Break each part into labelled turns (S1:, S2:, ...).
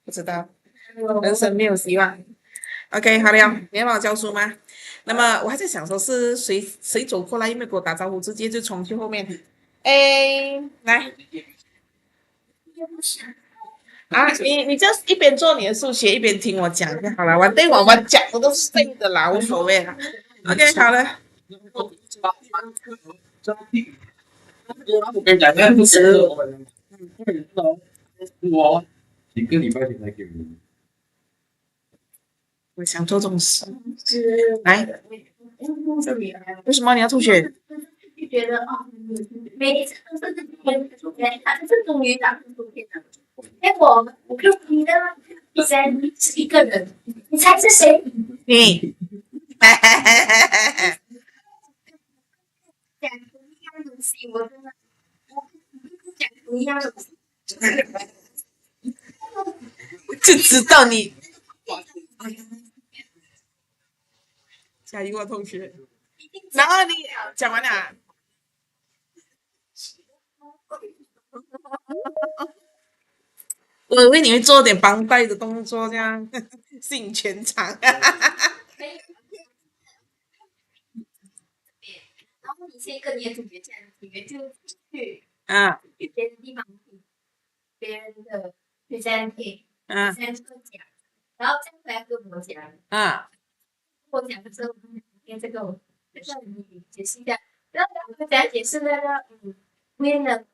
S1: 不知道，人生没有希望。OK，好了，你要帮我教书吗？那么我还在想说是谁走过来，又没有给我打招呼，直接就冲去后面。哎，来啊，你就一边做你的数学，一边听我讲就好了。我讲的都是对的啦，无所谓啦。OK，好了。
S2: 我跟你讲，那不是我几个礼拜前才给你。
S1: 我想做这种事。来，为什么你要吐血？
S3: 觉得哦，每一次都是这边，他就是终于打出图片了。结果我就你的第三是一个人，你猜是谁？
S1: 你。
S3: 讲不一样的东西，我真的，讲不一样的东西。
S1: 我就知道你。下一个同学，然后你讲完了。我以为你会做点帮带的动作，这样吸引全场。
S3: 然后你是一个年主角这样，你们就去别的地方听别人的 presenting， 讲，然后这样回来跟我讲，我讲的时候，这个你解释一下，然后我怎样解释那个win 的，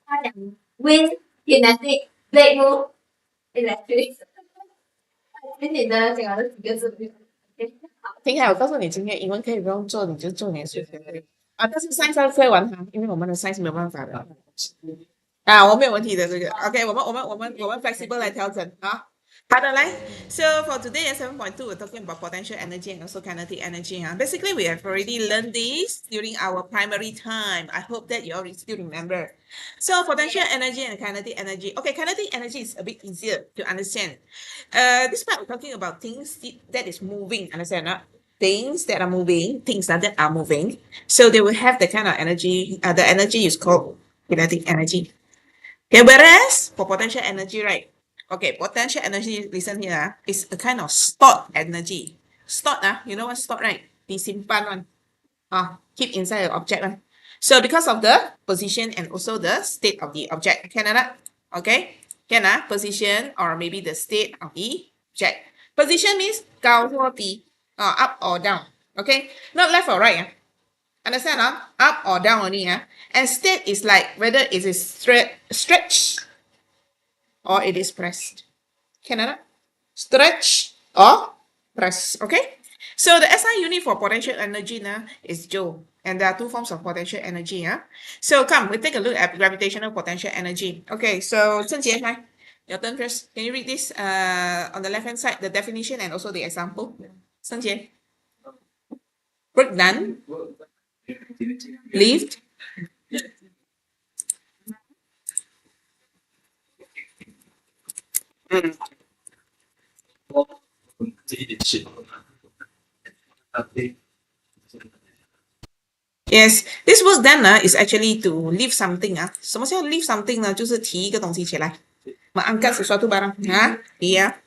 S3: 他讲 win kinetic play move electric， 简简单单讲了几个字。
S1: 听起来我告诉你，今天英文可以不用做，你就做你的数学但是 science 要会玩它，因为我们的 science 没有办法的我没有问题的这个 OK， 我们 flexible 来调整啊。好的，来 ，so for today at 7.2 we're talking about potential energy and also kinetic energy. Basically, we have already learned this during our primary time. I hope that you all still remember. So potential energy and kinetic energy. Okay, kinetic energy is a bit easier to understand. This part we're talking about things that is moving. Understand? Things that are moving, things that are moving. So they will have the kind of energy. The energy is called kinetic energy. Okay, whereas for potential energy, right? Okay, potential energy, listen here, is a kind of stored energy. Stored, you know what stored, right? Disimpan one. Keep inside the object one. So because of the position and also the state of the object. Can I? Okay? Can I? Position or maybe the state of the object. Position means 高或低, up or down. Okay? Not left or right. Understand? Up or down only. And state is like whether it is stretched or it is pressed. Can I? Stretch or press. Okay? So the SI unit for potential energy is Joule. And there are two forms of potential energy. So come, we take a look at gravitational potential energy. Okay, so Chen Jie, your turn first. Can you read this on the left-hand side, the definition and also the example? Chen Jie. Breakdown. Lift. Yes, this word then is actually to lift something. 什么叫 lift something 呢？就是提一个东西起来。Mengangkat sesuatu barang. Iya.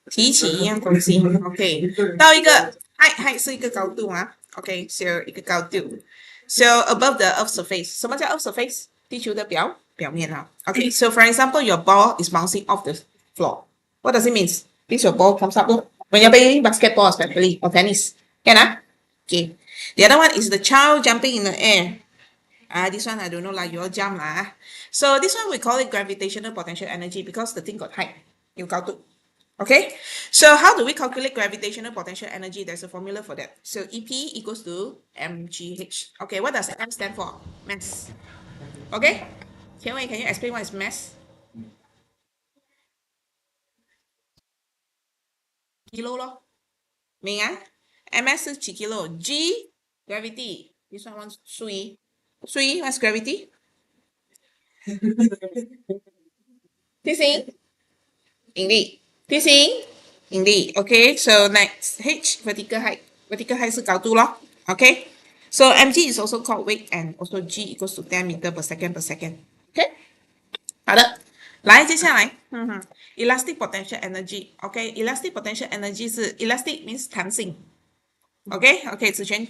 S1: 提起一样东西。OK， 到一个 height 是一个高度OK， so 一个高度。So above the earth surface. 什么叫 earth surface？ 地球的表面OK, so for example, your ball is bouncing off the floor. What does it mean? Means your ball comes up when you're playing basketball, especially or tennis. Can Okay. The other one is the child jumping in the air. This one I don't know you all jump So this one we call it gravitational potential energy because the thing got height. You got to. Okay. So how do we calculate gravitational potential energy? There's a formula for that. So EP equals to mgh. Okay. What does M stand for? Mass. Okay. Can you explain what is mass? Kilo 咯，明啊 ？MS 是几 kilo？G gravity. This one wants 水 what's gravity? 地心引力，地心引力。Okay, so next H vertical height. Vertical height 是高度咯。Okay, so mg is also called weight and also g equals to 10 meter per second per second. Okay, 好的。来，接下来，elastic potential energy，OK，elastic potential energy 是 elastic means 弹性，OK，OK，子权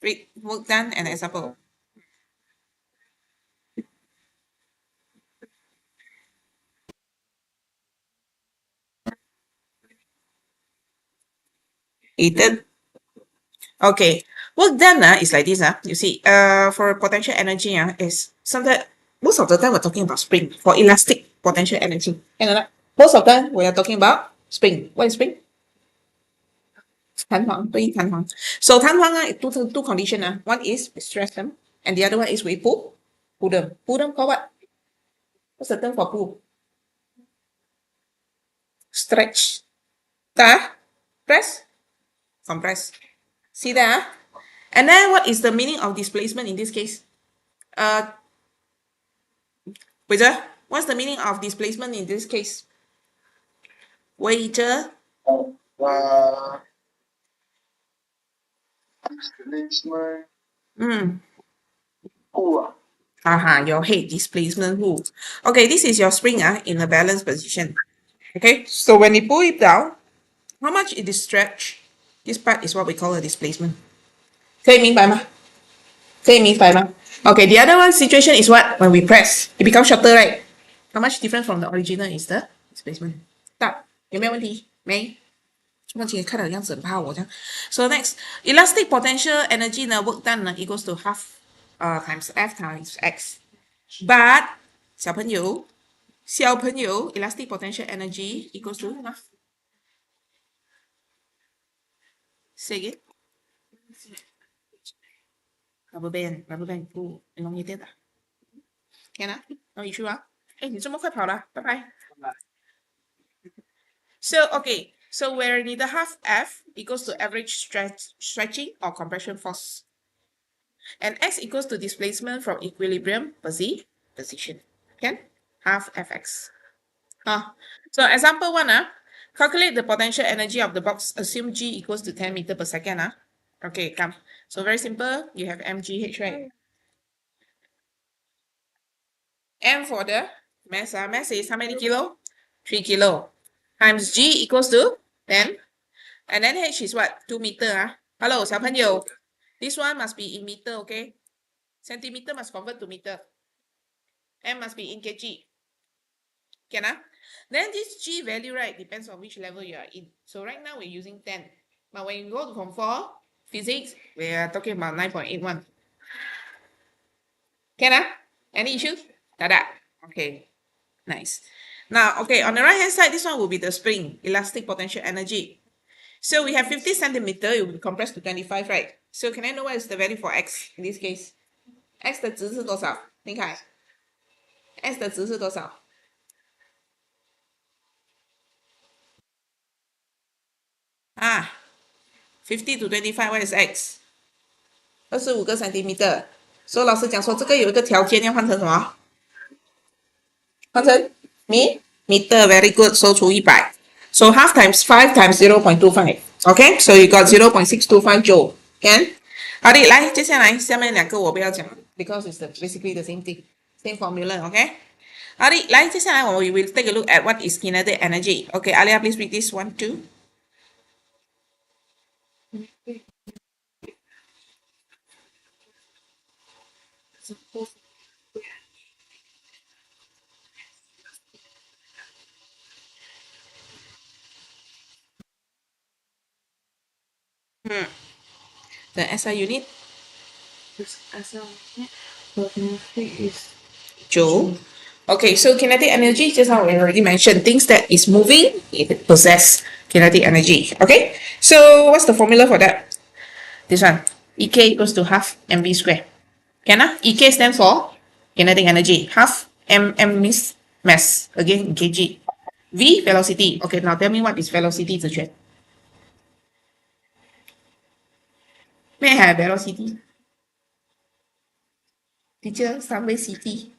S1: read work done and example。Okay, work done is like this. You see, for potential energy is sometimes most of the time we're talking about spring for elastic potential energy. And most of the time we are talking about spring. What is spring? 弹簧, 对，弹簧. So 弹簧 two condition. One is we stretch them, and the other one is we pull them. Pull them for what? What's the term for pull? Stretch. Press, compress. See that? And then what is the meaning of displacement in this case? Waiter, what's the meaning of displacement in this case? Waiter.
S2: Displacement.
S1: Your head displacement who? Okay, this is your spring in a balanced position. Okay, so when you pull it down, how much it is stretched? This part is what we call a displacement. 可以明白吗？可以明白吗？ Okay, the other one situation is what? When we press, it becomes shorter, right? How much different from the original is the displacement? 大，有没有问题？没。So next, elastic potential energy work done equals to half times F times X. But 小朋友 elastic potential energy equals to say again. Rubber band 不容易跌的。Can no issue 你这么快跑了，拜拜。So okay, so where the half F equals to average stretching or compression force. And X equals to displacement from equilibrium position. Can? Half Fx. So example 1, calculate the potential energy of the box. Assume G equals to 10 meter per second. Okay, come. So very simple. You have mgh, right? M for the mass. Mass is how many kilo? 3 kilo. Times G equals to 10. And then H is what? 2 meter. Hello, 小朋友. This one must be in meter, okay? Centimeter must convert to meter. M must be in kg. Can Then this G value, right, depends on which level you are in. So right now we're using 10. But when you go to Form 4 physics, we are talking about 9.81. Can Any issues? Tada. Okay. Nice. Now, okay, on the right hand side, this one will be the spring, elastic potential energy. So we have 50 centimeter, it will be compressed to 25, right? So can I know what is the value for X in this case? X 的值是多少？你看 X 的值是多少？ 50 to 25, what is X? 25个 centimeter. So 老师讲说这个有一个条件要换成什么？换成meter, very good. So 除100. So half times 5 times 0.25. Okay, so you got 0.625 joule. Can? 好的，来，接下来下面两个我不要讲 because it's basically the same thing, same formula. Okay. 好的，来，接下来我们 will take a look at what is kinetic energy. Okay, Alia, please read this 1, 2. The SI unit?
S2: Is
S1: Joule. Okay, so kinetic energy, just how we already mentioned, things that is moving, it possess kinetic energy. Okay, so what's the formula for that? This one, EK equals to half mv square. Can EK stands for kinetic energy. Half m means mass. Again, kg. V, velocity. Okay, now tell me what is velocity, Ziquan. May I have velocity? Teacher, somewhere city.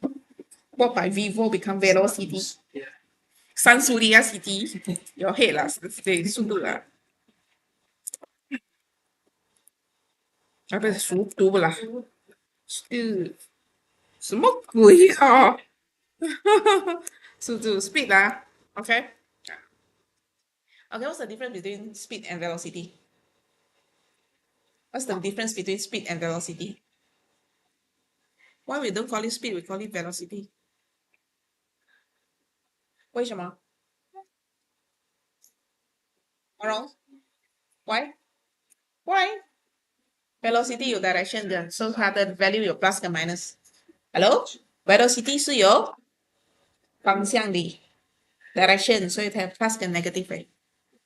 S1: What by Vivo become velocity? Sansuria city. Your head lah, 速度啦。不是熟读啦，是什么鬼啊？ to speed, okay? Okay, what's the difference between speed and velocity? What's the difference between speed and velocity? Why we don't call it speed, we call it velocity? 为什么 wrong? Why? Why? Velocity 有 direction 的，所以它的 value 有 plus 跟 minus。Hello? Velocity 是有方向的 direction，所以它有 plus 跟 negative 的。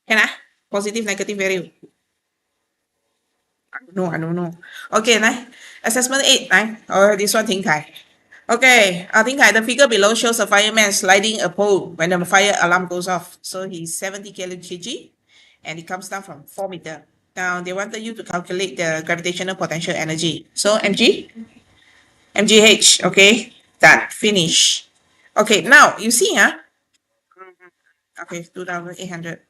S1: 看啊 ，positive negative value。I don't know. Okay, 来 assessment 8来，this one 停凯。Okay, Ting Kai, the figure below shows a fireman sliding a pole when the fire alarm goes off. So he's 70 kg and it comes down from 4 meter. Now they wanted you to calculate the gravitational potential energy. So MGH, okay, done, finish. Okay, now you see, okay, 2,800.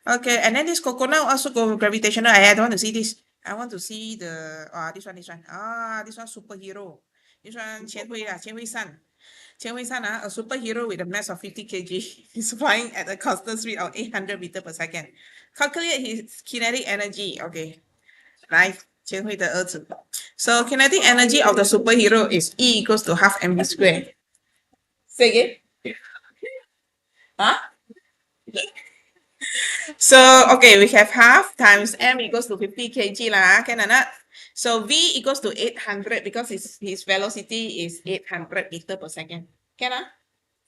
S1: Okay, and then this coconut also go gravitational. I don't want to see this. I want to see the this one. This one superhero. This one 钱辉善, a superhero with a mass of 50 kg. He's flying at a constant speed of 800 meters per second. Calculate his kinetic energy. Okay, 来，钱辉的儿子. So kinetic energy of the superhero is E equals to half mv squared. Say again. Huh? So, okay, we have half times m equals to 50 kg lah, can or not? So v equals to 800 because his velocity is 800 meter per second. Can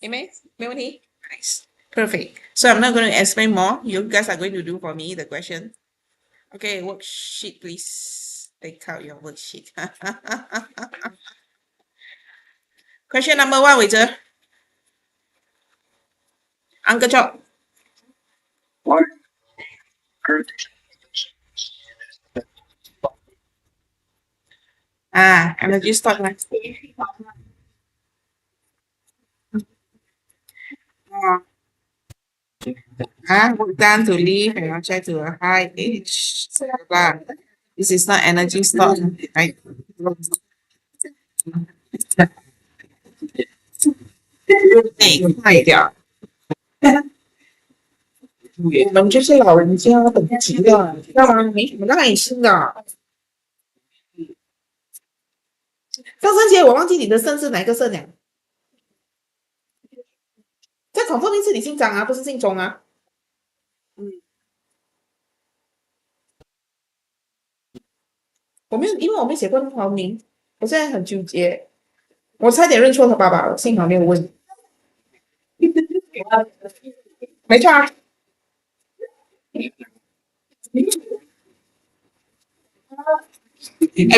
S1: it makes Melanie? Nice. Perfect. So I'm not going to explain more. You guys are going to do for me the question. Okay, worksheet, please. Take out your worksheet. Question number 1, Waiter. Uncle Chop. Energy stock lah. Work done to live and object to a high age. Blah. This is not energy stock, right? 快点。我们这些老人家等不及了，要不然没什么耐心的。张三姐，我忘记你的肾是哪个肾了？再重复一次，你姓张不是姓钟啊？我没有，因为我没写过他华名，我现在很纠结。我差点认错他爸爸了，幸好没有问。没错啊。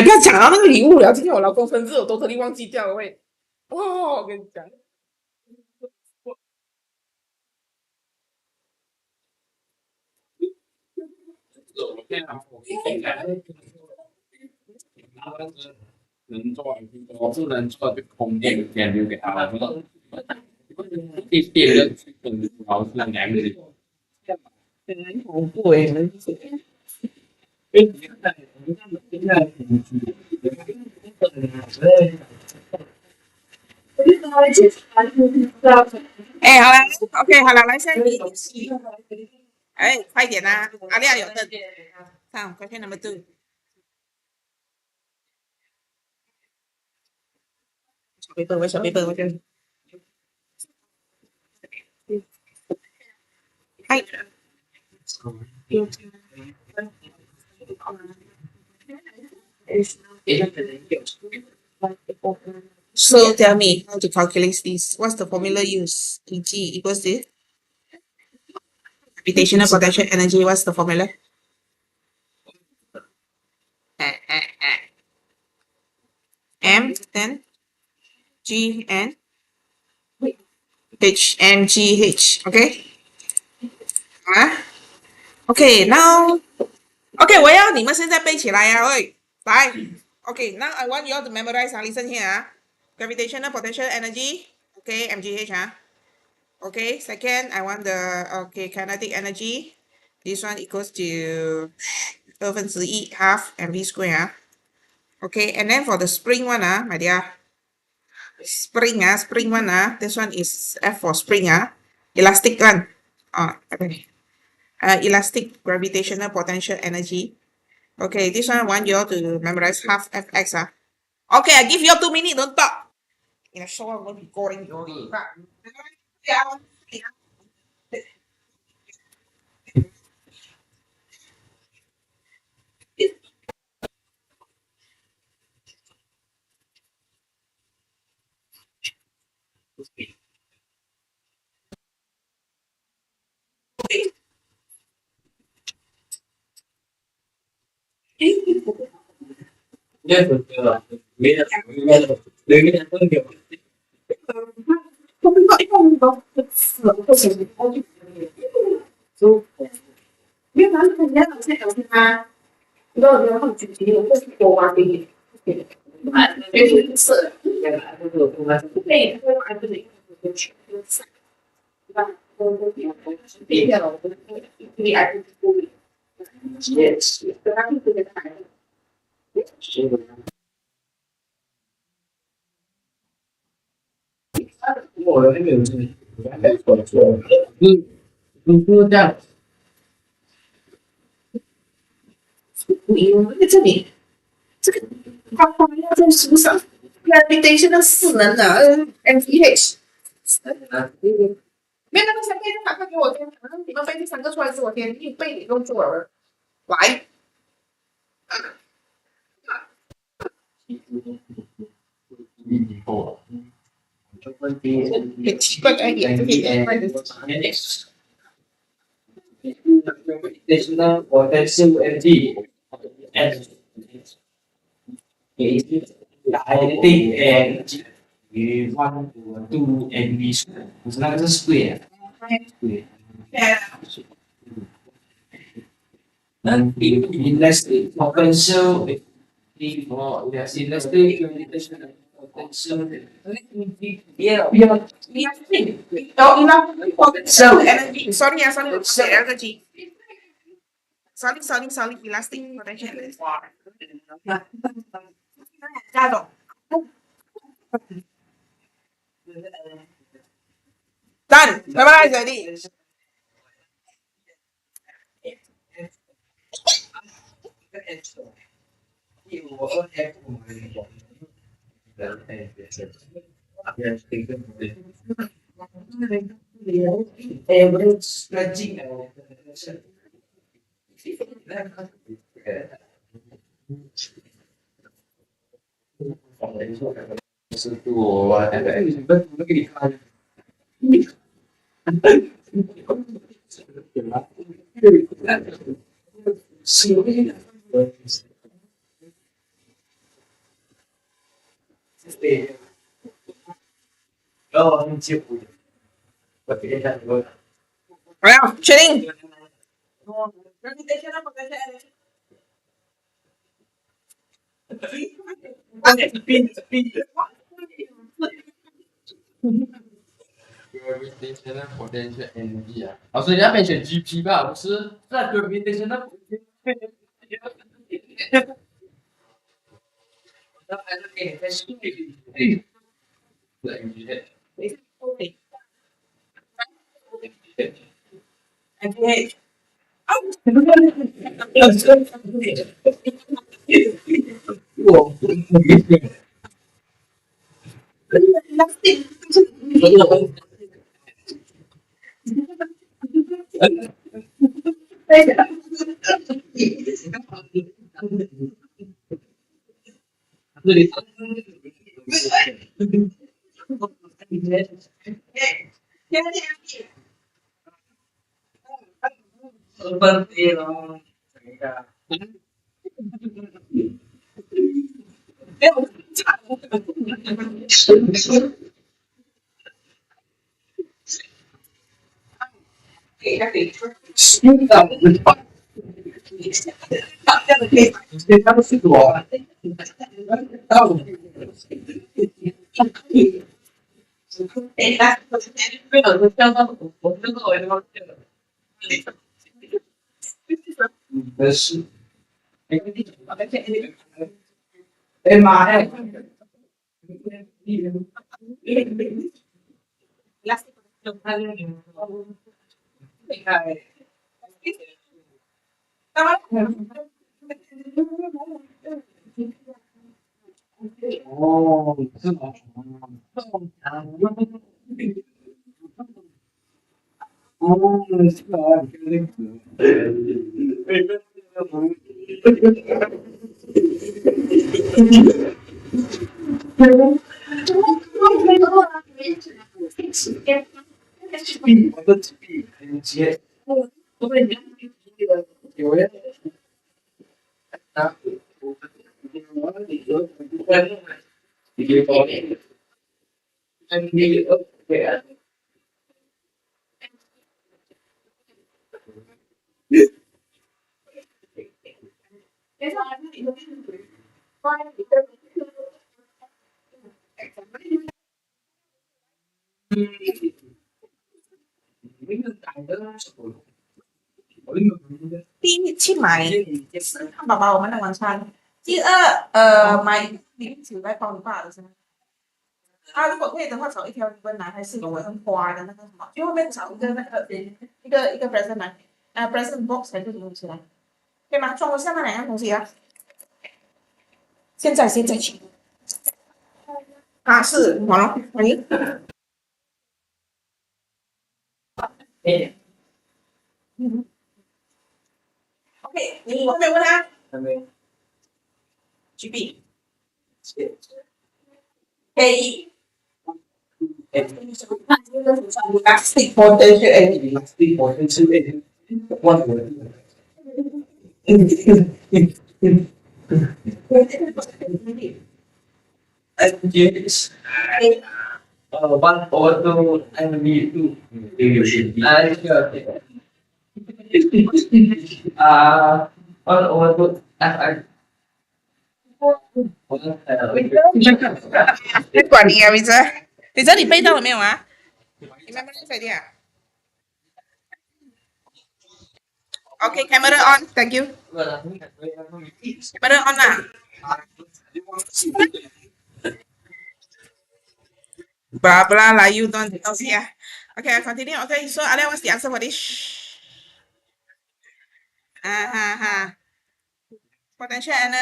S1: 不要讲到那个礼物了，今天我老公生日，我都特地忘记掉了喂。我跟你讲。
S2: 能做，我不能做就空电先留给他了。第二个本好是两个人。
S1: 很恐怖哎！好了 ，OK， 好了，来下一题。快点啦，阿亮有的。看 question number 2。小背本，小背本，我觉得。嗨。So tell me how to calculate this. What's the formula used? G equals to gravitational potential energy. What's the formula? M then G and H M G H. Okay. Okay. Now. Okay. 我要你们现在背起来啊！喂，来。Okay. Now I want you all to memorize. Listen here. Gravitational potential energy. Okay. MGH. Okay. Second, I want the kinetic energy. This one equals to 二分之一 half mv square. Okay. And then for the spring one, my dear. Spring spring one this one is F for spring elastic one. Okay. Elastic gravitational potential energy. Okay, this one I want you all to memorize half Fx Okay, I give you all 2 minutes, don't talk. In a short, I'm going to be going your这里这个它放在书上 gravitation 的势能MPH 没有那个三倍就打快给我填，反正你们背这3个出来是我填，你背你用作文来。很奇怪的一点，这个也怪的。
S2: Gravitational potential energy and kinetic energy V1 V2 and V2 那个是 square dan elastic potential elastic gravitational potential
S1: energy sorry energy sorry elastic potential done memorize already
S2: average stretching
S1: well training gravitational potential energy
S2: gravitational potential energy 老师，你那边选 GP 吧，不是？那 gravitational potential
S1: MPH Elastic
S2: Oh, 是吗？哦，是啊，你看那个。我的笔很尖，有呀，啊，
S1: 第一去买汉堡包我们的晚餐。第二，买零食来包你爸的是吗？啊，如果可以的话，找一条ribbon来，还是有很花的那个什么，就后面找一个那个一个 present 来，present box 还是什么东西来，对吗？装得下那两样东西啊。现在去啊，是我咯，喂，OK，你后面问他GB A elastic potential
S2: yes. 1/2 MV2. I uh 1/2 FI.
S1: 谁管你啊，伟哲？伟哲，你背到了没有啊？你慢慢快点啊。OK，camera on，thank you。camera on 啦。Blah blah lah, you don't see ah. Okay, I continue. Okay, so Alia, what's the answer for this? Potential and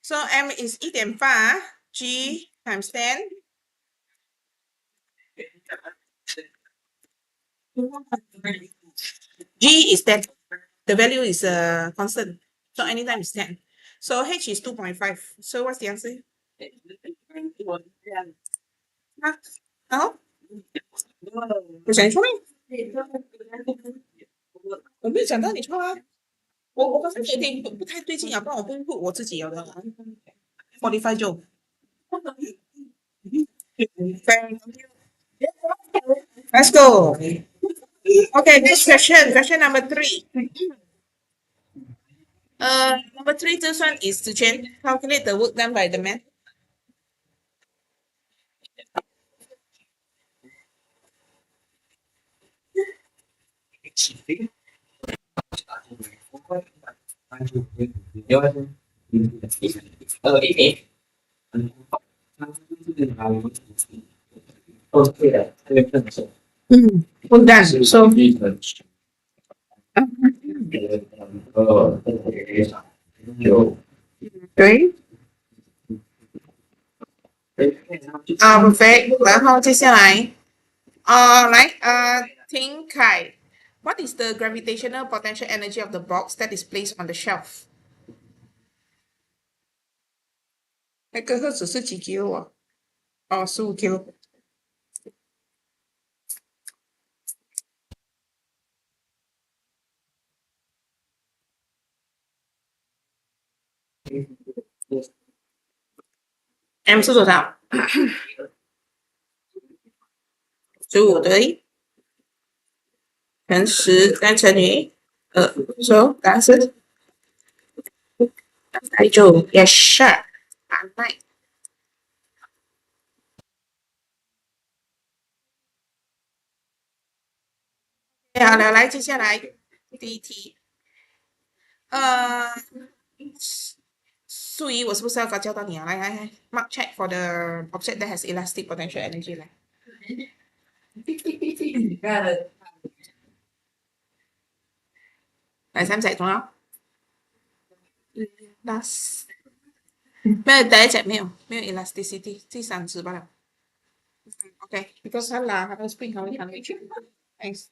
S1: so M is 1.8 G times 10. G is 10. The value is constant. So anytime is 10. So H is 2.5. So what's the answer? Huh? Oh? 我想你错咩？我没有讲到你错啊。我刚才有点不太对劲啊，不然我不会พู我自己有的。45就。Let's go. Okay, next question. Question number 3. Number 3, this one is to change. Calculate the work done by the man. Work done. So, okay. Perfect. 然后接下来，来，What is the gravitational potential energy of the box that is placed on the shelf? 那个只是几 kilo 15 kilo。M 是多少？15对，乘10再乘以2，so 答案是9 Yes, sure. 9。好了，来接下来第一题，素怡，我是不是要教到你啊？来 mark check for the object that has elastic potential energy 来。来3隻仲有？last 咩？第一隻沒有 elasticity，第3隻罷了。OK，because 它拉它的 spring 它會彈回去。Thanks。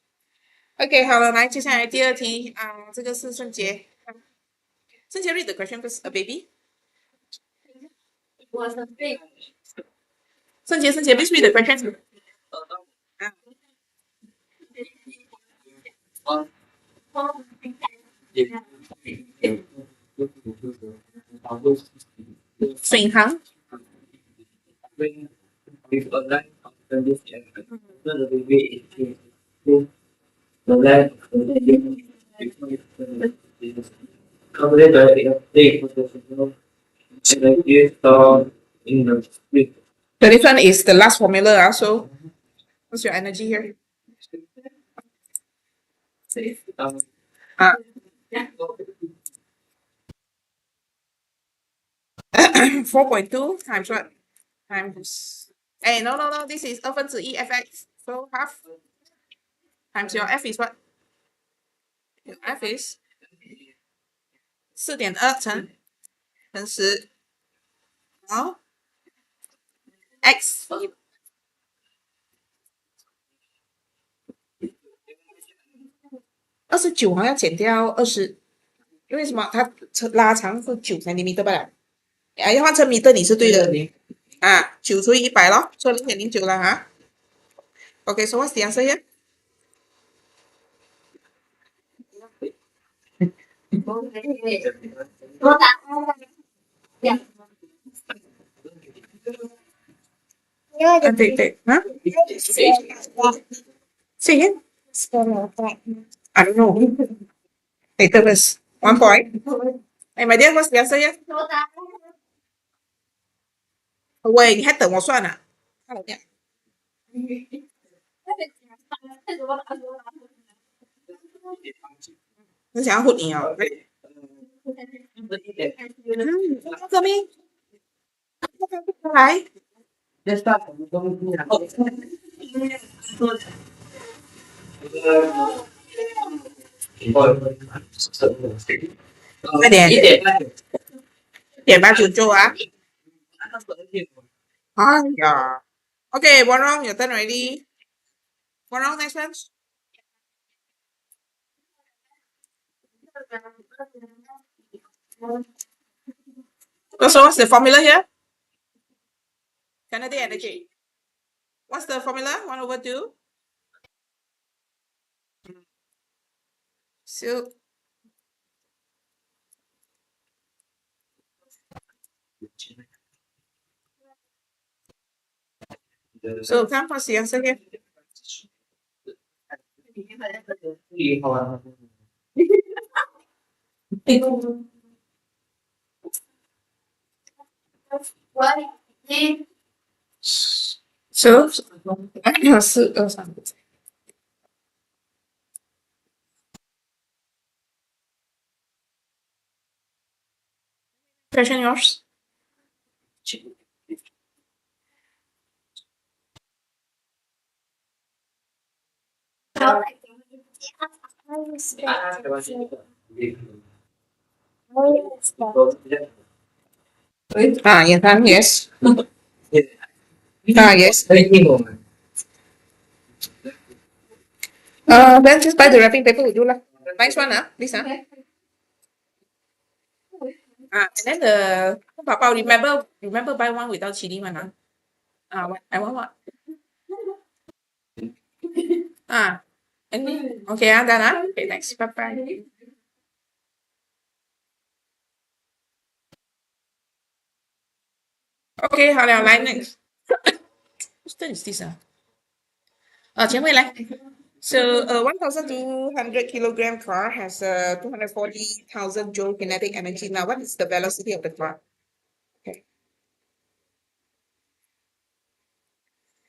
S1: OK，好了，來，接下來第2題啊，這個是聖傑。聖傑 read the question first. A baby.
S3: It was a big.
S1: 聖傑，please read the question. Phình thắng.
S4: With a line after this chapter, so the baby is the line of the calculate the elastic potential energy stored in the spring.
S1: So this one is the last formula also. What's your energy here? Ah. 4.2 times what? Times. Hey, no. This is 1/2 fx. So half times your f is what? Your f is 4.2乘10好 x 29好像减掉20，因为什么？它拉长是9 cm 罢了。要换成米的，你是对的。9除以100咯，所以0.09了哈。Okay, so what's the answer here? Take, huh? Say again. I don't know. Later first. 1 point. Hey, my dear, what's the answer here? 喂，你还等我算啊？我想要唬你哦。这边，来。快点，1.89就啊。哎呀，Okay, one wrong, your turn already. One wrong, next one. So what's the formula here? Kinetic energy. What's the formula? 1/2. So come what's the answer here? So, 4 2 3。Question yours. Yes. Yes. Then just buy the wrapping paper will do lah. Nice one, this and then the Papa remember buy one without chili one I want what? Okay, done Okay, thanks. Bye. Okay, 好了，来 next. Whose turn is this? 前面来。So a 1,200 kilogram car has 240,000 joule kinetic energy. Now, what is the velocity of the car? Okay.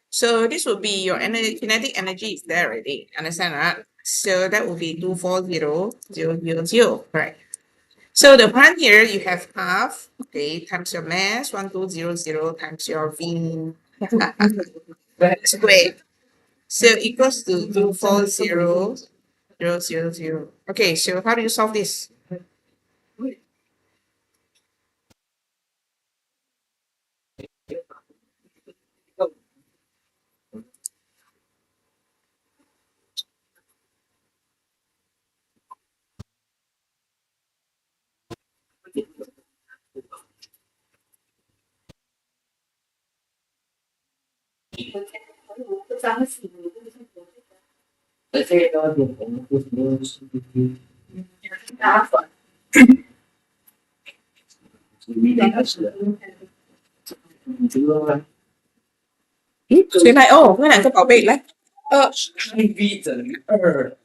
S1: So this will be your kinetic energy is there already. Understand that? So that will be 240,000. Correct. So the one here, you have half, okay, times your mass, 1200 times your V square. So equals to 240,000. Okay, so how do you solve this? Chuyện này, cái này có bảo vệ lấy.
S2: 2V 等于2，2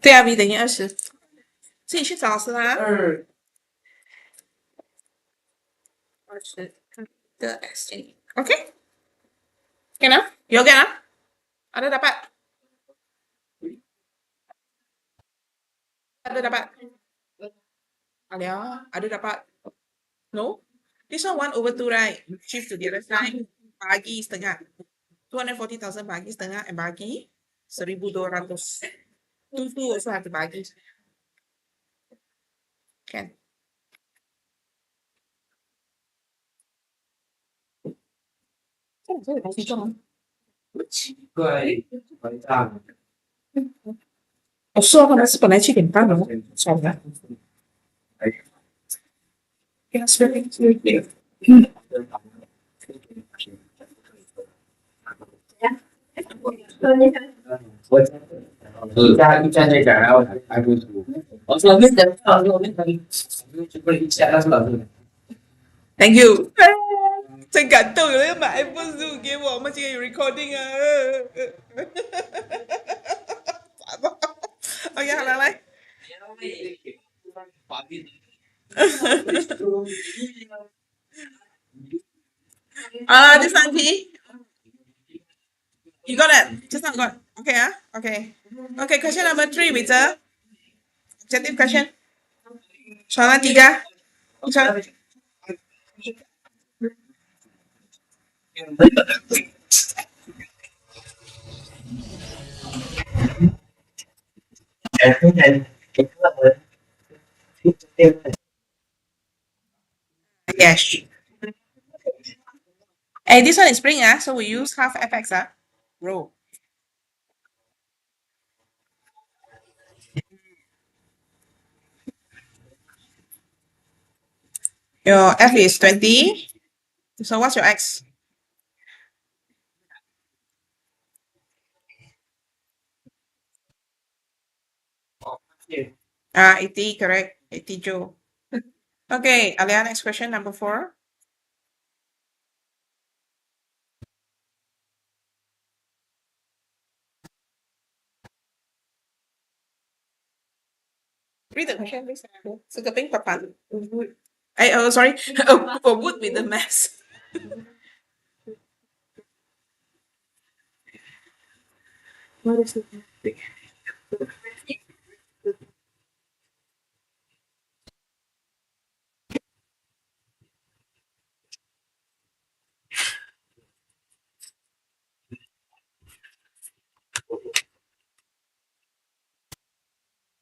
S1: 对啊，v 等于20，自己去找老师啦。
S2: 2
S1: 20的 OK? Get na? You get na? Ada dapat? Ada dapat? Ada dapat? No? This one 1/2, right? Shift to the other side. Bagi setengah. 240,000 bagi setengah and bagi 1,200. 2 also have to bagi. Can. Oh, 是哦，他们是本来7点半的，算了。Yes, very good.
S2: 站这点，然后还不读。我说没等到，我没等，就不一下，但是老师。
S1: Thank you. 真感动，有人买 iPhone 15给我，我们今天有 recording 啊。OK， 好了，来。This one P. You got it. Just not got. Okay, okay. Okay, question number 3 with the objective question. Soalan 3. Soalan. Yes. Hey, this one is spring, so we use half fx, rho. Your f is 20. So what's your x?
S2: Yeah.
S1: 80, correct. 80 joule. Okay, Alia, next question, number 4. Read the question, please. So the pink papa. Oh, sorry. For wood with the mass. What is it?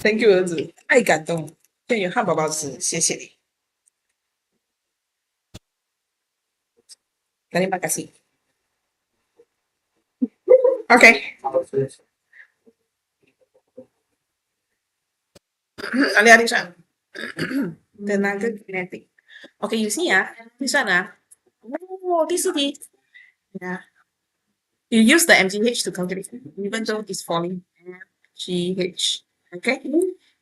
S1: Thank you, 儿子，太感动了。现在有汉堡包吃，谢谢你。Terima kasih. Okay. Alia, this one. Tenaga kinetic. Okay, you see, this one, oh, this is yeah. You use the MGH to calculate, even though it's falling. MGH. Okay.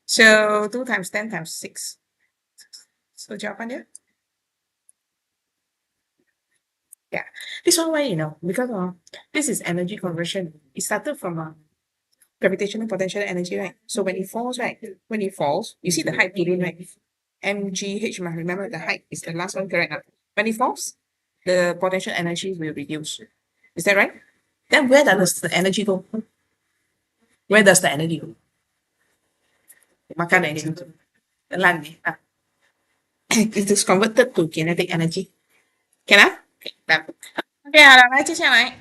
S1: So 2 times 10 times 6. So jawabannya? Yeah. This one why, because this is energy conversion. It started from gravitational potential energy, right? So when it falls, right? When it falls, you see the height to right? MGH, remember the height is the last one, correct? When it falls, the potential energy will reduce. Is that right? Then where does the energy go? Where does the energy go? Makan energy. Telan ni. It is converted to kinetic energy. Can I? Okay, done. OK 好了，来接下来，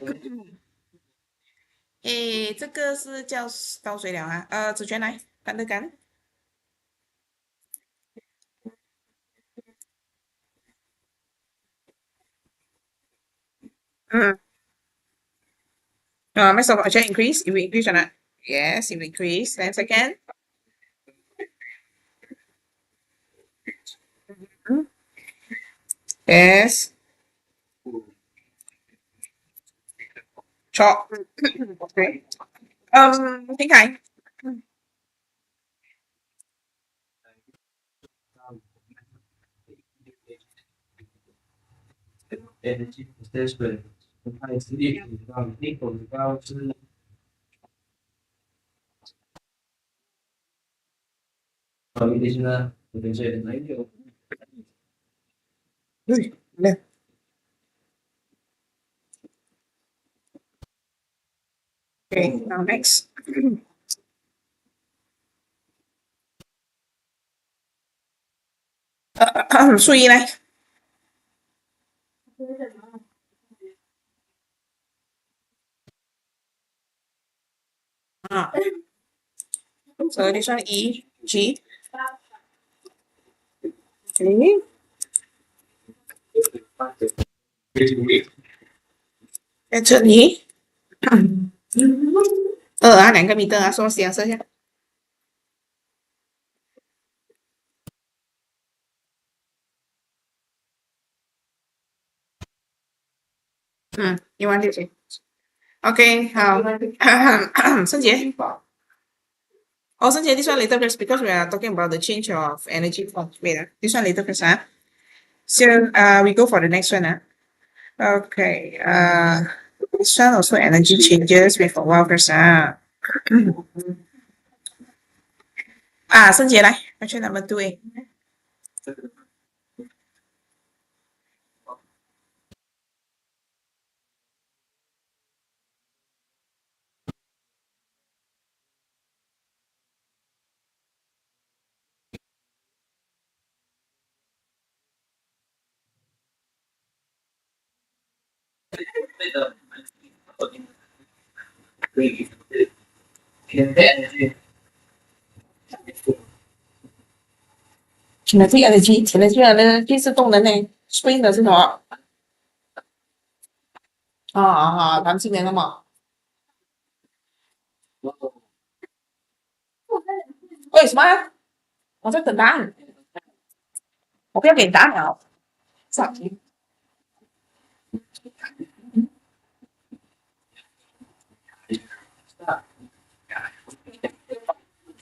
S1: 诶，这个是叫倒水了啊，子权来，干的干，嗯，mass of object increase, it will increase or not? Yes, it will increase. Then second, yes, chop. Okay. Thiên Thành.
S4: energy assessment 它也是一种一种高是 additional potential 还有
S1: Nè. Okay, now next. Suy này. So this one E, G. Okay. Cái nhỉ? 2个米的说写这些。你玩这些。OK，好，圣杰。Oh, Sanjay, this one later first because we are talking about the change of energy form. Wait, this one later first, huh? So, we go for the next one, huh? Okay, this one also energy changes with a while first, huh? Sanjay, 来 question number 2A.
S4: energy
S1: Kinetic energy，kinetic energy 是动能呢，spring 的是什么？弹性的那么？为什么？我在等答案，我不要给你答案了。上题。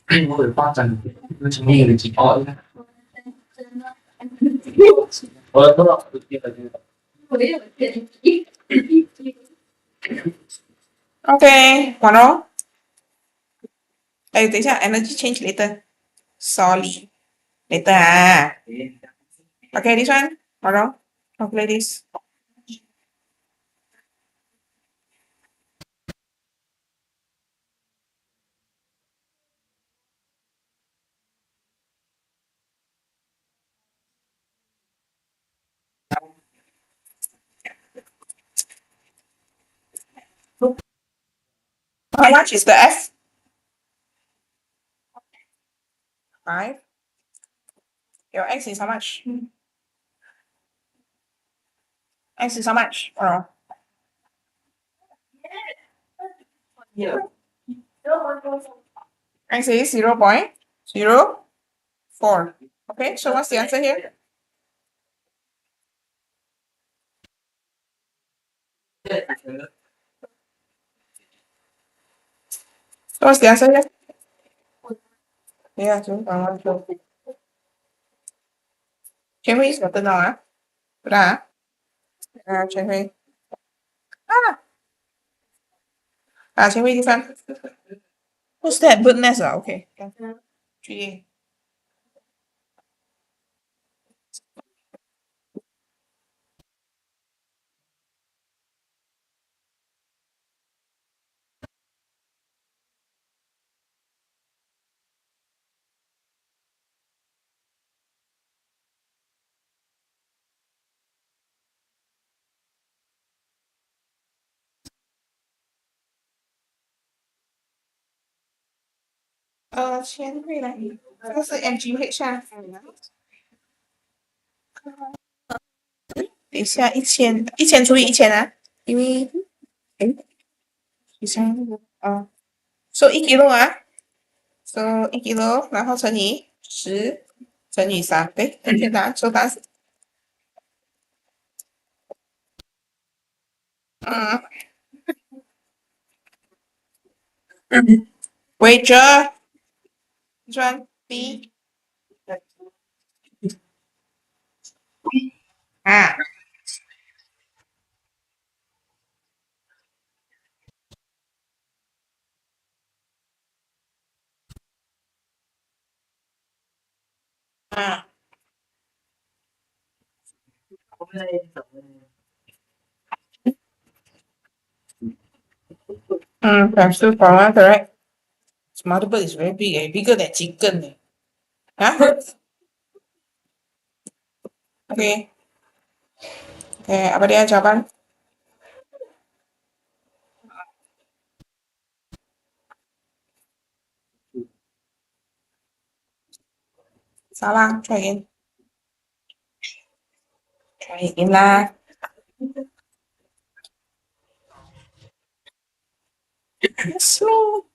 S4: 并会发展成另一个情况。我多少个第二句
S1: ？OK，完了。哎，等一下，energy change later，sorry later 啊。OK，this one，完了，calculate this。How much is the F? 5. Your X is how much? X is how much? X is 0.04. Okay, so what's the answer here? So what's the answer here? Yeah, 0.12. Chen Hui is your turn now, Betul Chen Hui. Chen Hui, this one. Who's that? Bird nest, okay. 3A. 千会来，这个是 MGH 啊。等一下，一千除以1000啊，因为你想说1 kilo 啊，说1 kilo，然后乘以10乘以3，对，很简单，答案是伟哲，转 B 啊啊，times 2 for 1, correct. Mother bird is very big, bigger than chicken. Hah? Okay. Okay, apa dia jawaban? Salah, try again. Try again lah. Slow.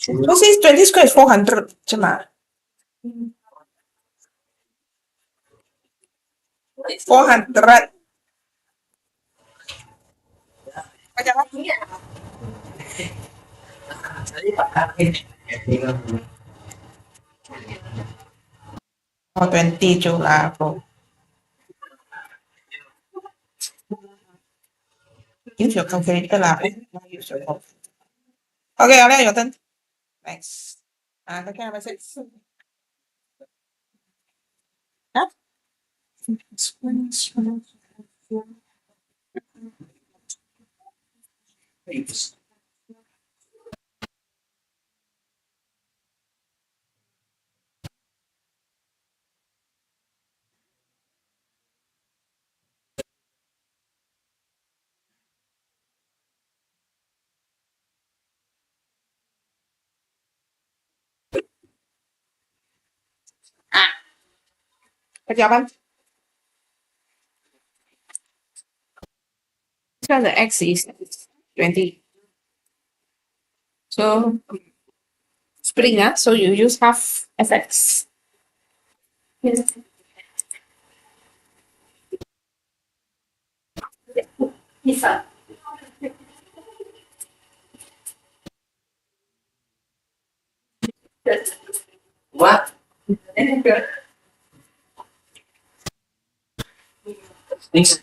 S1: What is 20 square is 400 je mà. 400. Macam apa? Oh, 20 je lah, bro. Use your calculator lah. Use your phone. Okay, Alia, your turn. Next. Kau kena message. Hah? Apa jawapan? So the X is 20. So spring, so you use half FX.
S3: Yes. Isa.
S4: What? This.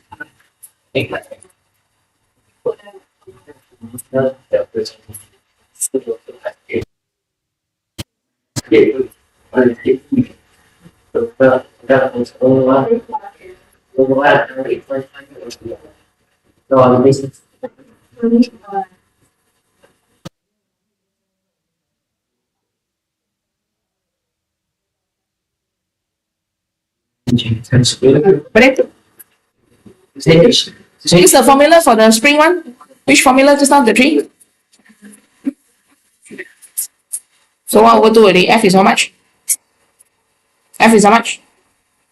S1: Correct? Use the formula for the spring one. Which formula just now, the 3? So 1 over 2 already. F is how much? F is how much?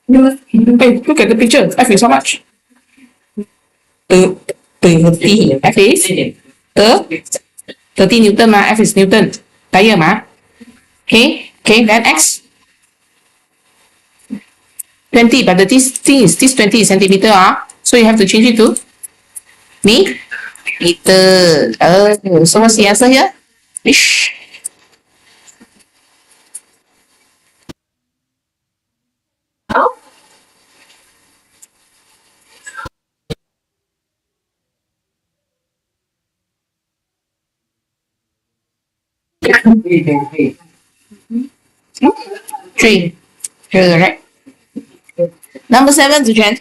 S1: Hey, look at the picture. F is how much? 30. F is 30 Newton ma. F is Newton. Tire ma. Okay, then X 20, but this 20 is centimeter so you have to change it to meter. So what's the answer here? Fish. Three. Correct. Number 7, Zujan.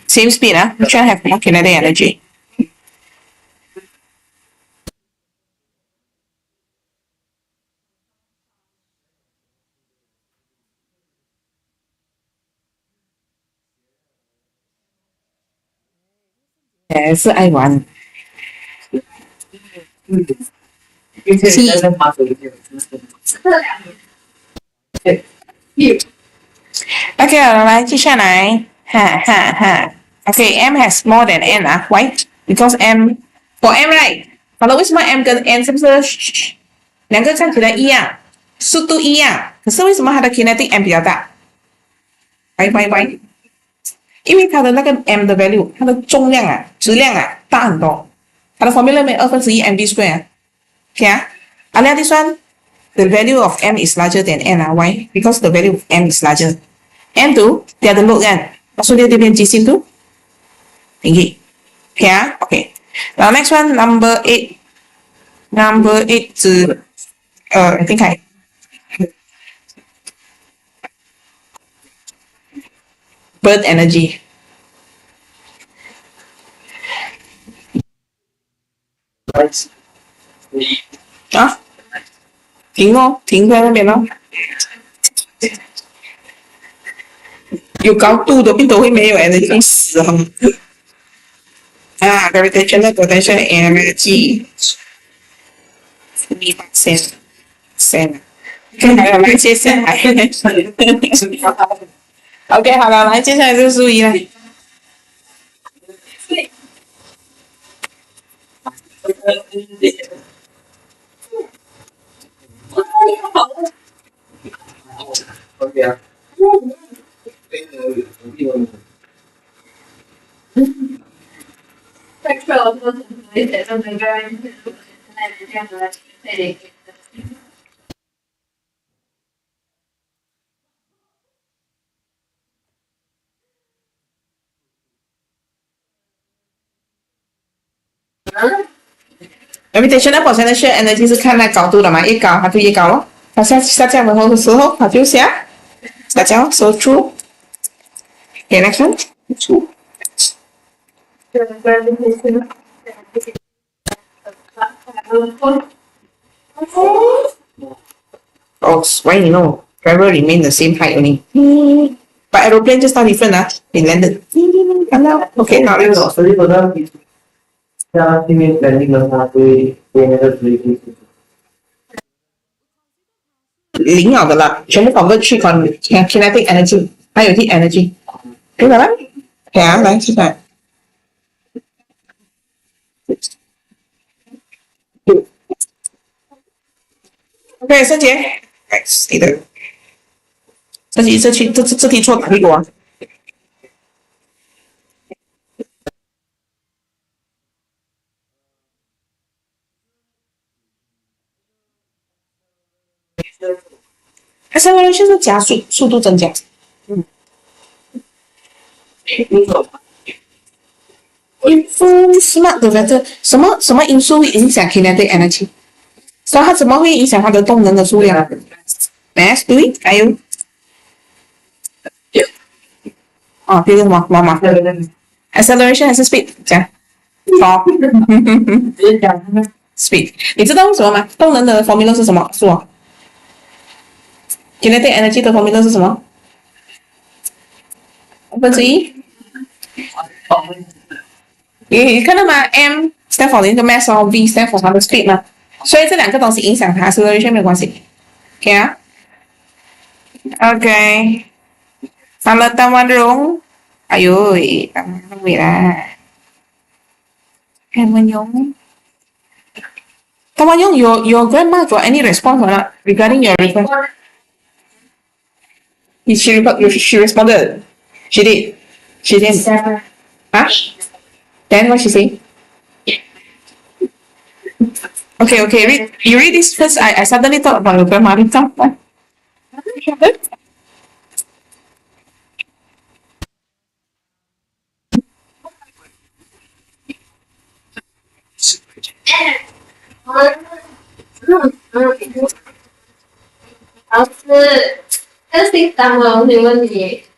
S1: Same speed, which one have more kinetic energy? 还是爱玩。OK， 来，接下来，OK，M has more than N 啊，Why? Because M for M right， 好了，为什么 M 跟 N 是不是两个看起来一样，速度一样，可是为什么它的 kinetic M 比较大？Why？因为它的那个 M 的 value， 它的重量啊、质量啊大很多，它的 formula 没1/2 mv square ，OK 啊，and this one the value of M is larger than N 啊，Why? Because the value of M is larger. M tu dia ada load kan, maksud dia punya jisim tu tinggi, okay ah, okay. Now next one number 8 is I think bird energy. 啊，停哦，停在那边哦。有高度的病都会没有 energy 死哦。啊 ，gravitational potential energy 1%。OK， 好了，来接下来。OK， 好了，来接下来就是数一了。Gravitational potential energy 是看那高度的嘛，越高它就越高咯。它下降的时候，它就下降，so true。Okay, next one. True. Oh, why you know? Driver remain the same height only. But aeroplane just now different ah. It landed. Okay, now let's go. 零了的啦，全部convert去 kinetic energy， 还有 heat energy， 明白吗？对啊，来现在。OK， 升杰，哎，你的，这题错哪一个啊？acceleration 是加速，速度增加。Smart 的 vector， 什么因素会影响 kinetic energy？ 所以它怎么会影响它的动能的数量 ？Mass 对，还有，哦，第二个什么 ？acceleration 还是 speed？ 讲，好，speed。你知道为什么吗？动能的 formula 是什么？是我 kinetic energy 的 formula 是什么？1/1。你看到吗 ？M stand for 那个 mass 哦 ，V stand for 它的 speed 嘛。所以这两个东西影响它 acceleration 没有关系。OK 啊 ？OK。好了，当完容。哎呦，当完容啦。当完容。当完容 your grandma got any response or not regarding your request? She responded. She did. She didn't. Huh? Then what she say? Okay. You read this first. I suddenly thought about your grandma.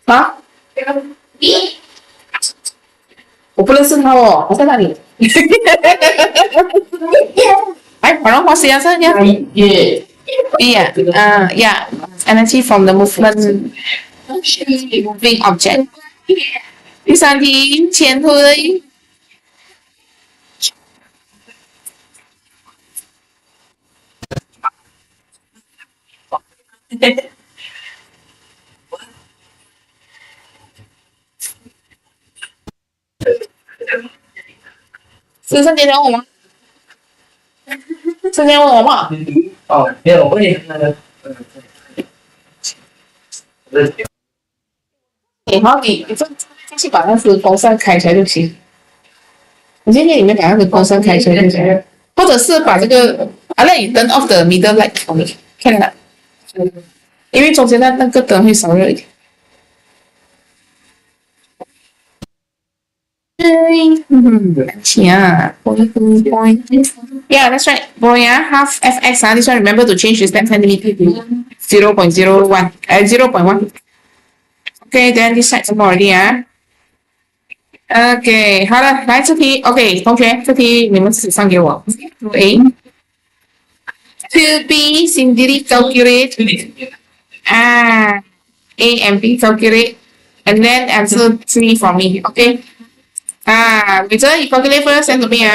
S1: Hả? 我不认识他哦，我在哪里？哎，我让花时间上呀。Yeah. Energy from the moving object. 第三题，前推是圣杰问我吗？圣杰问我吗？
S4: 哦，没有，我问你那个，
S1: 然后你这去把那个风扇开起来就行。你今天里面把那个风扇开起来就行，或者是把这个let you turn off the middle light for me，看看，因为中间那个灯会烧热一点。Yeah, point. Yeah, that's right. Boy, yeah, half fx. This one, remember to change this 10 centimeter to 0.01. 0.1. Okay, then this side 什么 already 啊？OK，好了，来这题，OK，同学，这题你们自己上给我。A to B simply calculate A and B calculate and then answer 3 for me. Okay. Later you calculate first send to me.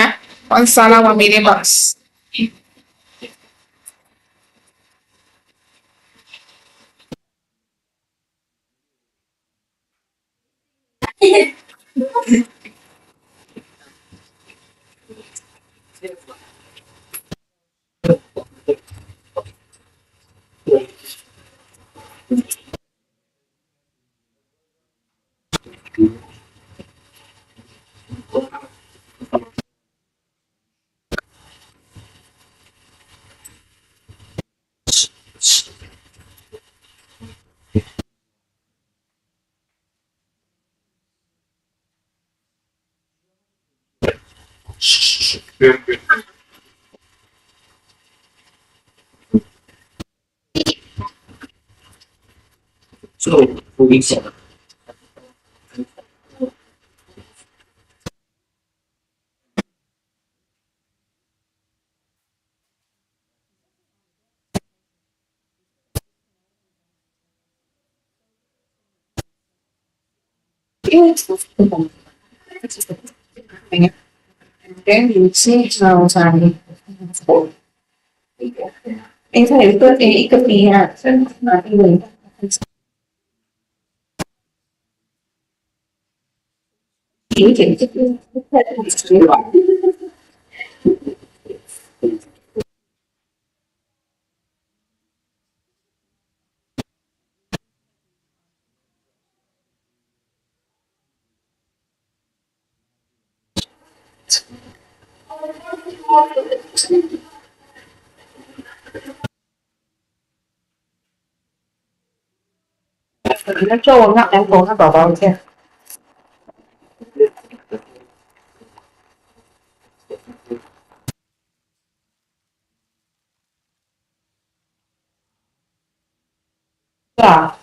S1: One sala 1 million bucks.
S4: 就不明显了。
S1: Then you see how time. 哎，它有一个 B 啊，是哪一个？有一点这个不太对吧？那做我那两口那宝宝先。是啊。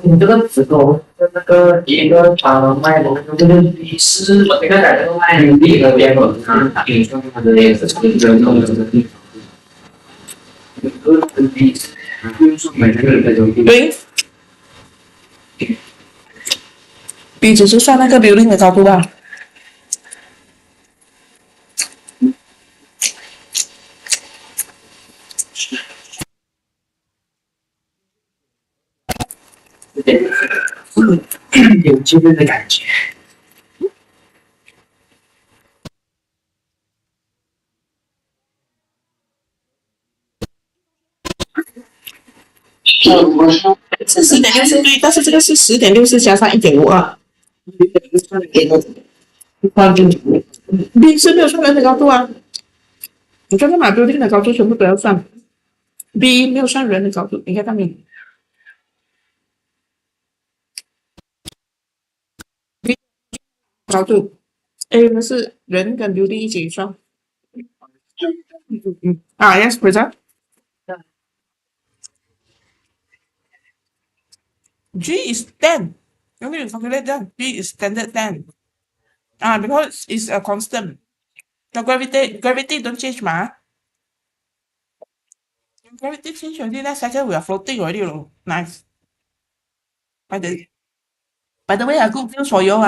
S4: 你这个石头跟那个一个卖的那个是我这个在这个卖另一个边口上，你说它的也是从这个弄的地方，一个跟比，就是每个人的有
S1: 对。B 只是算那个 building 的高度吧。
S4: 有机会的感觉。
S1: 是10.64对，但是这个是10.64加上1.52。B 是没有算人的高度啊，你刚刚把 building 的高度全部都要算。B 没有算人的高度，你看到没有？B 高度 A 呢是人跟 building 一起算。yes, present. G is 10. You need to calculate that. G is standard 10. Because it's a constant. The gravity don't change ma. Gravity change already. Next second we are floating already. Nice. By the way, I good news for you.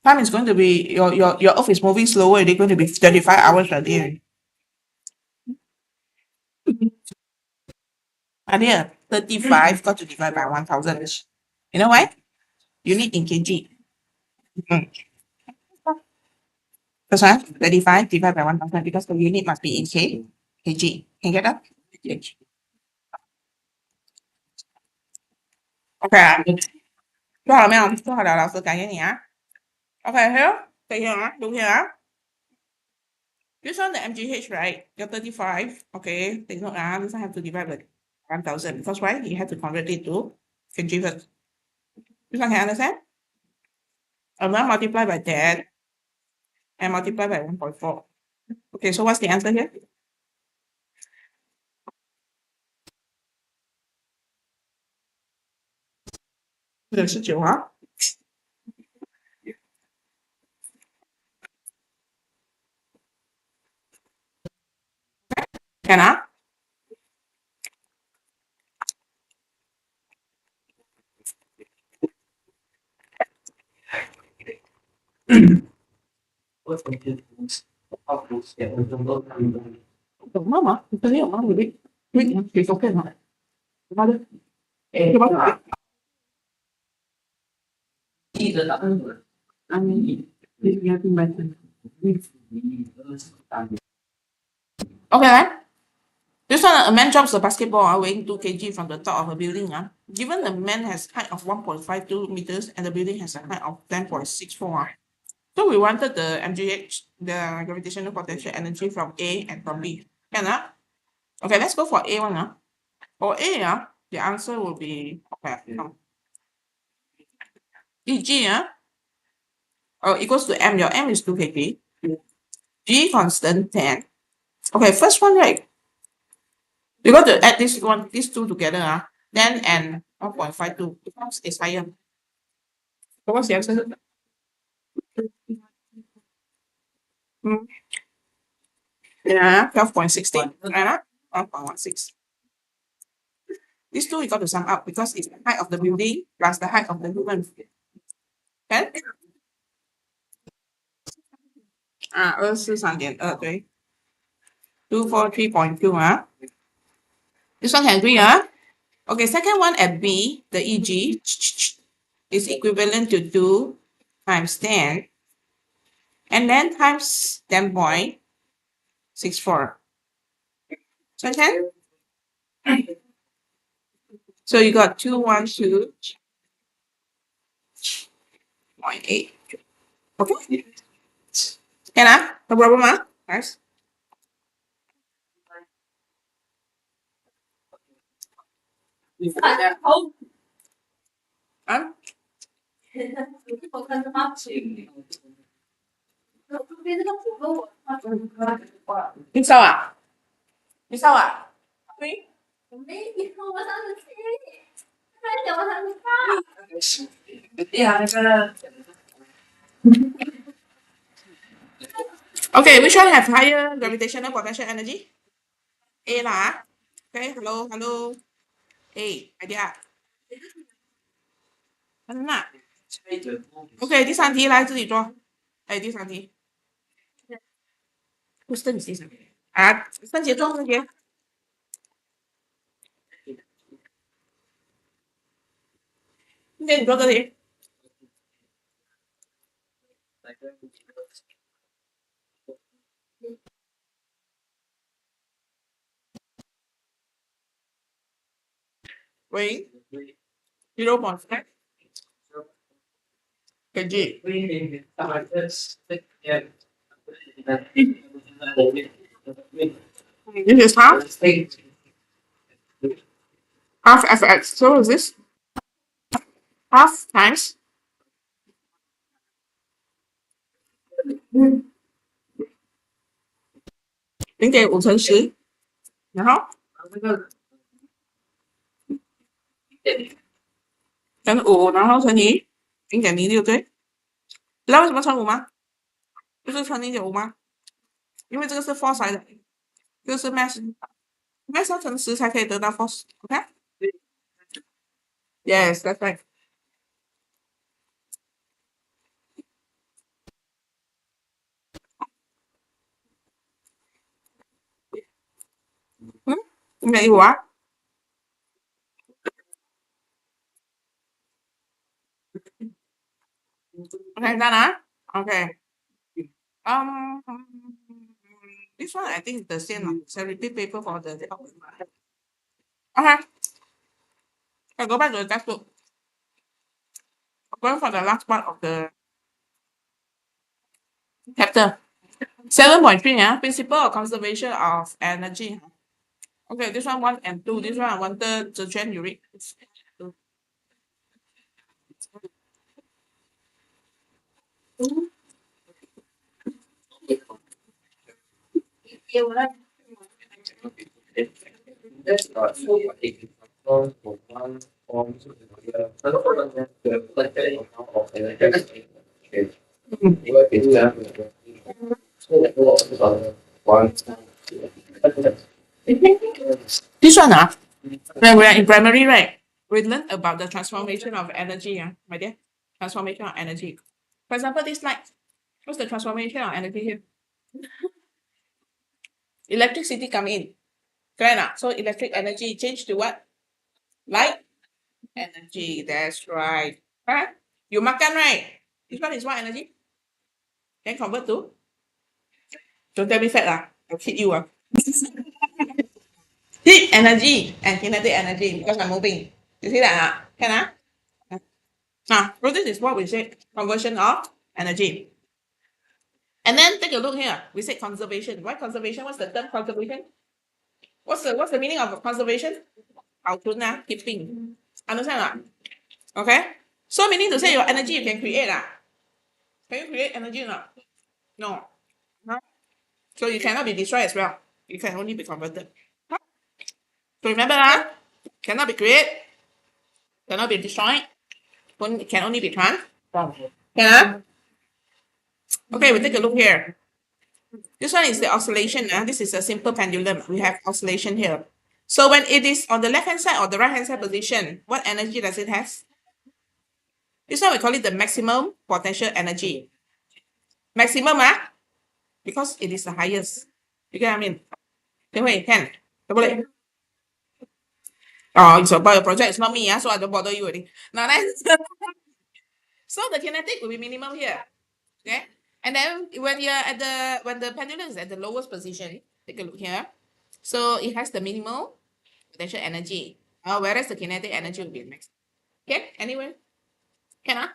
S1: Time is going to be your Earth is moving slower. It's going to be 35 hours a day. Idea 35 got to divide by 1000. You know why? Unit in kg. Mm. First one, 35 divided by 1000 because the unit must be in kg. Can you get that? Kg. OK 做好了没有？做好了，老师改给你啊。OK, here, take here, look here. This one, the MGH, right? You're 35. Okay, take note. This one have to divide by 1000 because why? You have to convert it to kg first. This one can understand? And then multiply by that and multiply by 1.4. Okay, so what's the answer here? 19啊。Can 啊？有妈妈，你这里有妈妈的，你给照片嘛？妈的，有妈妈。
S4: 记得打分。
S1: Okay, this one, a man drops a basketball weighing 2 kg from the top of a building. Given the man has height of 1.52 meters and the building has a height of 10.64. So we wanted the MGH, the gravitational potential energy from A and from B. Can Okay, let's go for A one. For A, the answer will be okay. EG equals to M. Your M is 2 kg. G constant 10. Okay, first one, right? You got to add these two together, then and 1.52 becomes is higher. So what's the answer? Yeah, 12.16. 1.16. These two you got to sum up because it's the height of the building plus the height of the human. Okay? 23.2对 243.2 This one can agree Okay, second one at B, the EG is equivalent to 2 times 10 and then times 10.64. So 10? So you got 212.8. Okay? Can no problem Nice. Huh? 你烧啊？你烧啊？对。
S3: 我没有，我上次去，他还讲我上次看。
S4: 对呀，那个。
S1: Okay, which one have higher gravitational potential energy? A lah. Okay, hello. A, idea. 真的。OK，第三题来自己做。哎，第三题。不是第三题啊，三节做三节。今天你做这题。喂，0.5 kg. This is half fx. So is this half times 0.5乘10，然后乘5，然后乘以0.06，对？知道为什么乘5吗？就是乘0.5吗？因为这个是 force 来的，这个是 mass 要乘10才可以得到 force。OK？Yes, that's right. Ừ, ngày quá Okay, done, huh? Okay. This one I think is the same. It's a repeat paper for the. Okay. I go back to the textbook. Going for the last part of the chapter. 7.3, yeah. Principle of conservation of energy. Okay, this one 1 and 2. This one I wanted to change you read. This one, when we are in primary, right? We learn about the transformation of energy, my dear. Transformation of energy. For example, this light. What's the transformation of energy here? Electricity come in. Correct? So electric energy change to what? Light energy. That's right. Right? You makan, right? This one is what energy? Then convert to? Don't tell me fat. I'll hit you. Heat energy and kinetic energy because I'm moving. You see that? Can I? So this is what we say conversion of energy. And then take a look here. We said conservation. Why conservation? What's the term conservation? What's the meaning of conservation? Keeping. Understand that? Okay. So meaning to say your energy you can create. Can you create energy or not? No. Huh? So you cannot be destroyed as well. You can only be converted. Huh? So remember that? Cannot be created, cannot be destroyed, can only be transformed. Can I? Okay, we take a look here. This one is the oscillation. This is a simple pendulum. We have oscillation here. So when it is on the left hand side or the right hand side position, what energy does it have? This one we call it the maximum potential energy. Maximum, because it is the highest. You get what I mean? Can. Oh, it's about your project. It's not me, so I don't bother you already. Now, so the kinetic will be minimum here. Okay. And then when the pendulum is at the lowest position, take a look here. So it has the minimal potential energy. Whereas the kinetic energy will be max. Okay, anyway. Can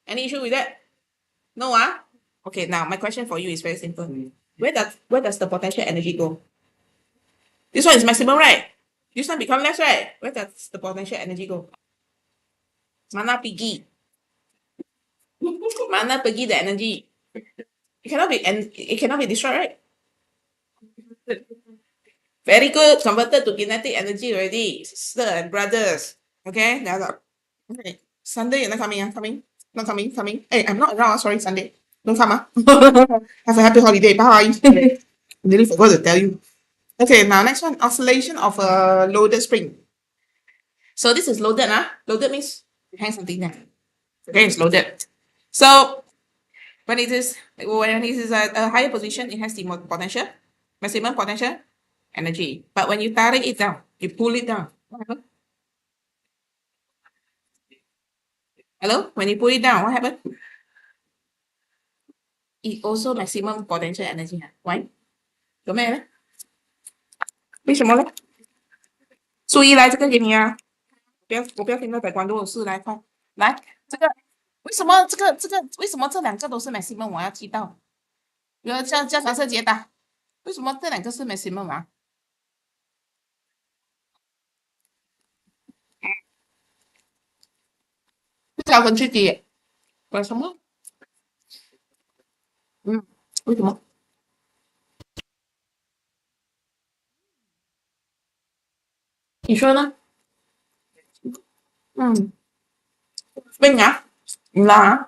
S1: Any issue with that? No, Okay, now my question for you is very simple. Where does the potential energy go? This one is maximum, right? This one become less, right? Where does the potential energy go? Mana pergi? Mana pergi the energy? It cannot be destroyed, right? Very good. Converted to kinetic energy already, sister and brothers. Okay, okay. Sunday, you're not coming, coming, not coming. Hey, I'm not around. Sorry, Sunday. Don't come, Have a happy holiday. Bye. Nearly forgot to tell you. Okay, now next one, oscillation of a loaded spring. So this is loaded, Loaded means you hang something there. Okay, it's loaded. So when it is at a higher position, it has the potential, maximum potential energy. But when you tarik it down, you pull it down. What happens? Hello? When you pull it down, what happens? It also maximum potential energy. Why? 有没有呢？为什么呢？注意来，这个给你啊！我不要听到百官都有事，来快来这个。为什么这两个都是 maximum？ 我要知道。比如叫长生解答，为什么这两个是 maximum 这条分去低，为什么？为什么？你说呢？spring 唔啦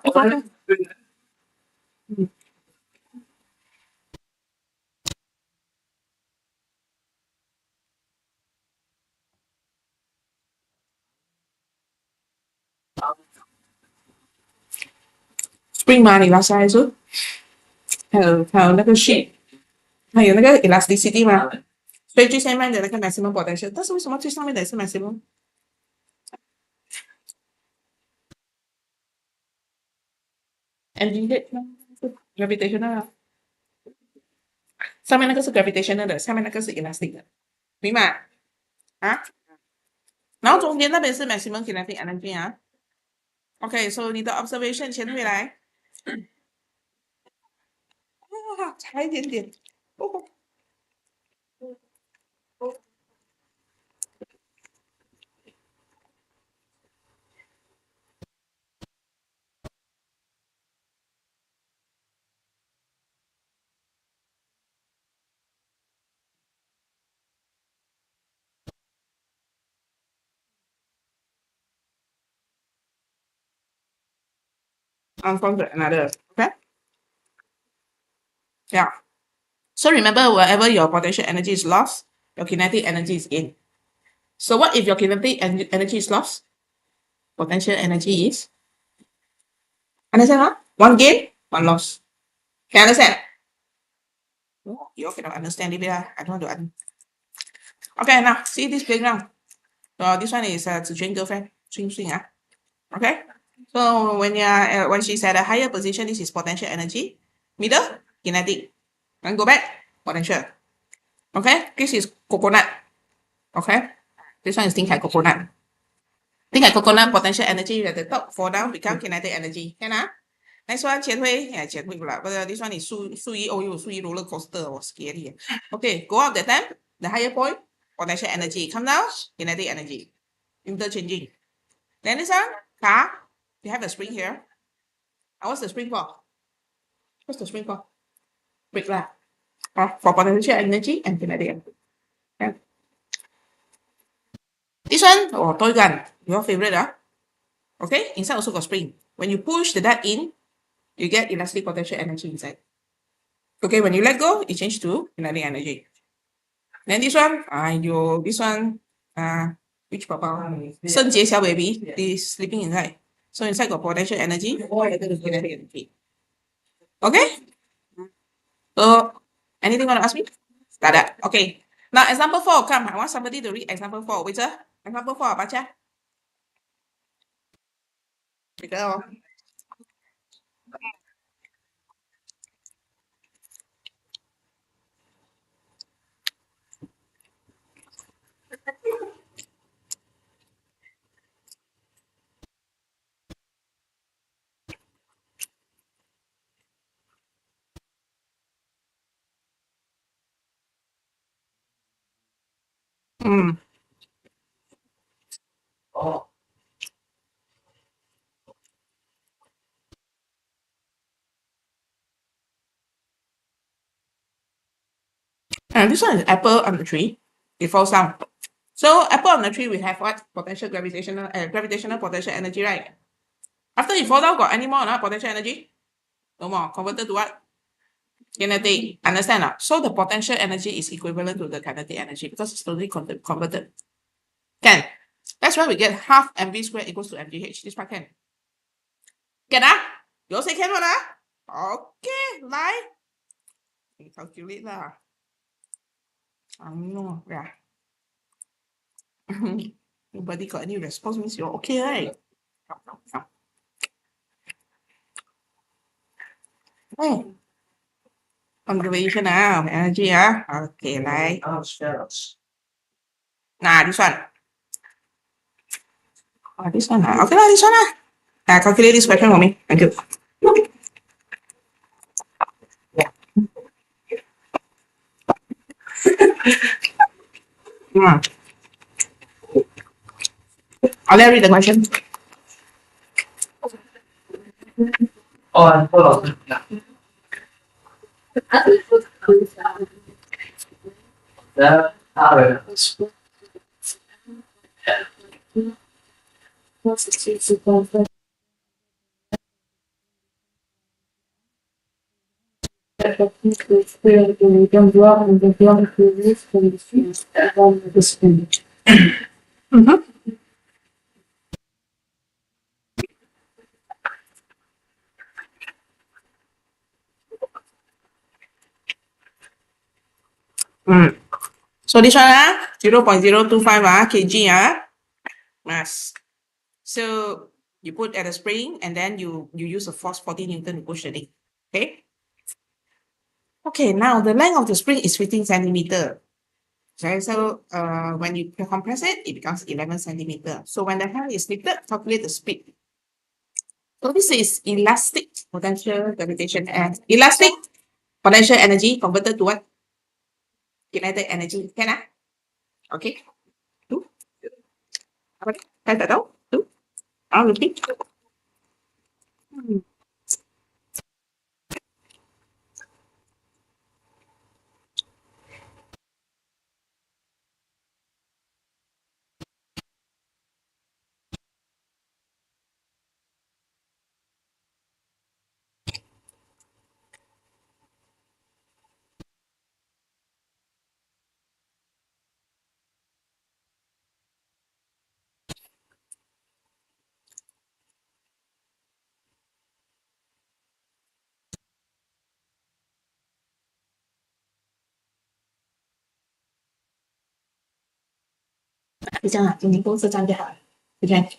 S1: spring 嘛，你拉下来是，还有那个 sheet，还有那个 elasticity 嘛，所以最下面的那个 maximum potential，但是为什么最上面的也是 maximum？ MGH gravitational 上面那个是 gravitational 的，下面那个是 elastic 的，明白啊？然后中间那边是 maximum kinetic energy 啊。OK， 所以你的 observation 先回来。差一点点。From another. Okay. Yeah. So remember, wherever your potential energy is lost, your kinetic energy is gained. So what if your kinetic energy is lost? Potential energy is. Understand? Huh? One gain, one loss. Can you understand? No, you all cannot understand it. I don't want to. Okay, now see this playground. So this one is Zijuan girlfriend. Swing. Okay. So when she's at a higher position, this is potential energy. Middle, kinetic. And go back, potential. Okay, this is coconut. Okay, this one is think like coconut. Think like coconut potential energy at the top, fall down, become kinetic energy. Can I? Next one, 前推 but this one is 苏一 roller coaster or scary. Okay, go up that time, the higher point, potential energy. Come down, kinetic energy. Interchanging. Then this one, car. You have a spring here. What's the spring for? What's the spring for? Brake lah. For potential energy and kinetic energy. Okay. This one, toy gun. Your favorite, Okay, inside also got spring. When you push the dart in, you get elastic potential energy inside. Okay, when you let go, it changes to kinetic energy. Then this one, this one, which papa? Sun Jie Xiao baby is sleeping inside. So inside got potential energy or kinetic energy. Okay? So, anything want to ask me? That. Okay. Now, example 4, come. I want somebody to read example 4. Waiter, example 4, baca. Waiter.
S4: Oh.
S1: And this one is apple on the tree. It falls down. So apple on the tree, we have what? Potential gravitational potential energy, right? After it fall down, got any more potential energy? No more. Converted to what? Kinetic. Understand? So the potential energy is equivalent to the kinetic energy because it's totally converted. Can. That's why we get half mv squared equals to mgh. This part can. Can You all say can Okay, lie. Calculate lah. I know, yeah. Nobody got any response means you're okay, right? Hey. Conservation energy Okay, right. Nah, this one. This one Okay lah, this one calculate this question for me. Thank you. I'll read the question.
S4: Oh, hold on.
S1: So this one 0.025 kg mass. So You put at a spring, and then you use a force 40 Newton to push the thing. Okay. Okay, now the length of the spring is 15 centimeter. Okay, so when you compress it, it becomes 11 centimeter. So when the hand is lifted, calculate the speed. So this is elastic potential gravitation and elastic potential energy converted to what? Kinetic energy. Can I? Okay. Two. Apa ni? Saya tak tahu. Two. Repeat. 就这样啊，今天公司这样就好了，对不对？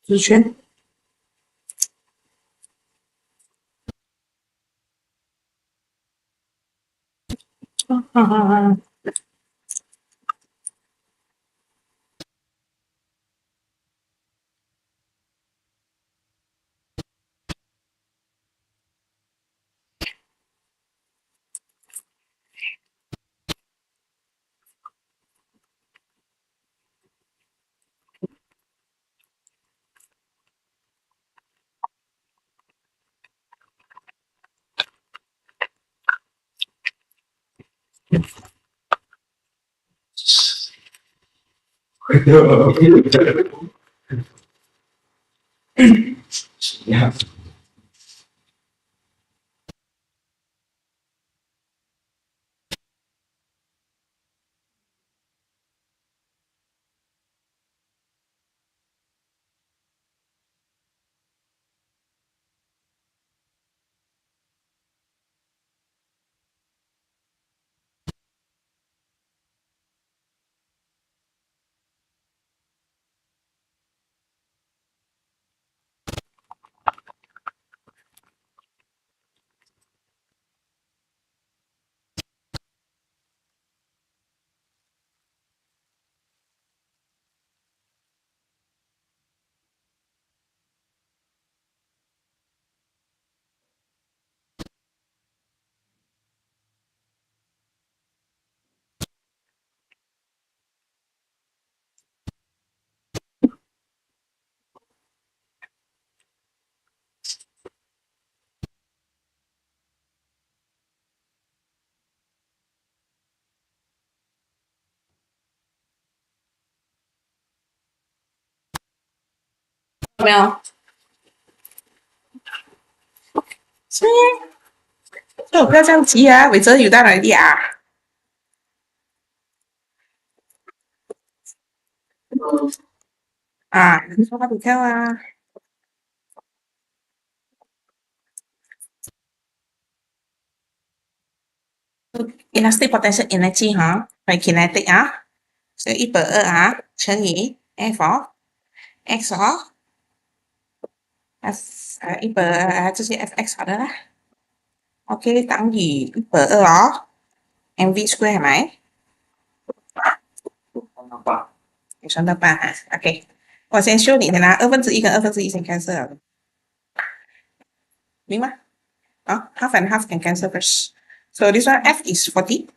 S1: 直圈。
S4: Yeah.
S1: 有没有？是。不要这样急啊！伟哲有到哪里啊？你说他不跳啊？Elastic potential energy 哈，by kinetic 啊，是120啊，乘以 F X F 100这些 Fx 好的啦。OK 等於120mv square 係咪？你算到8啊 ？OK， 我先 show 你的啦，1/2跟1/2先 cancel 了，明白？half and half can cancel first. So this one F is 40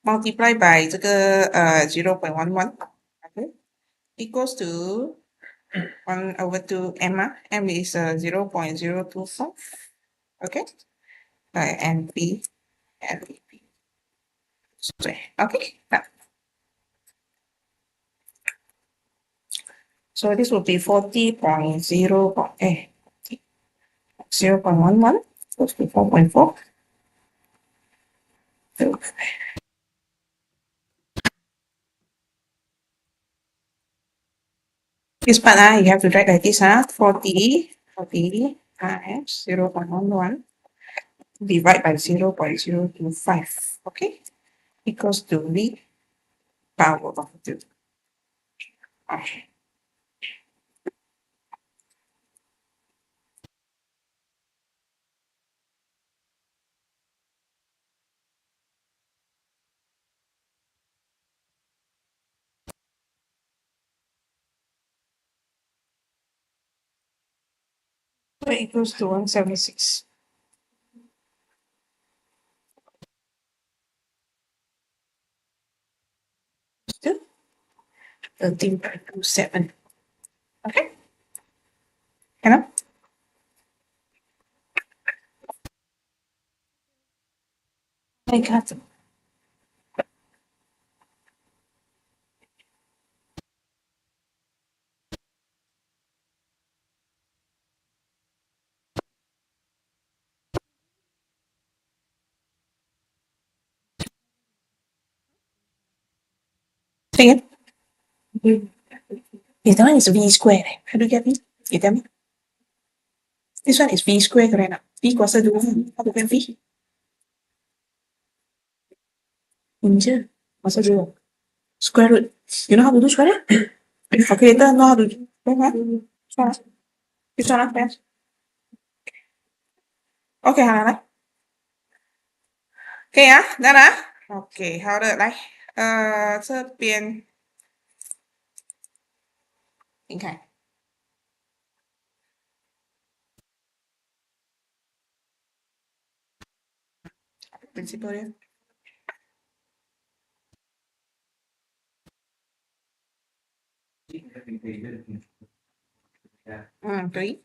S1: multiplied by 这个0.11 okay equals to 1/2 m m is 0.025 okay NP okay so this will be 40.0 0.11 equals to 4.4 so, This part, you have to write like this, 40 times 0.11 divide by 0.025, okay? Equals to the power of 2. Okay. So equals to 176. Still 13.27. Okay? Can I got it. Say it. This one is V square. How do you get V? You tell me. This one is V square, correct? V kuasa 2. How to get V? Inja. Masa 2. Square root. You know how to do square root? Okay, later know how to do. This one, fast. Okay, 好了，来。可以啊，来了啊。OK，好的，来，这边，你看，principal 的，对。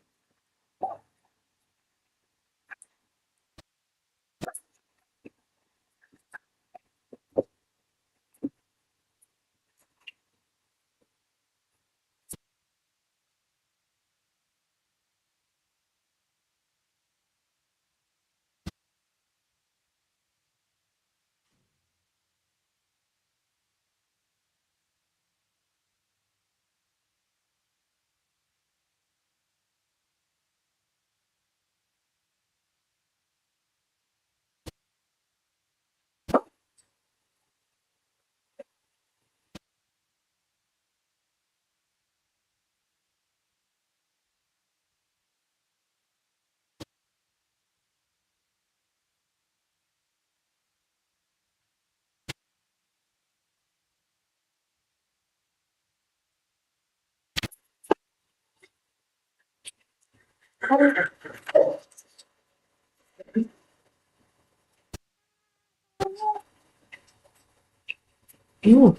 S1: 哟，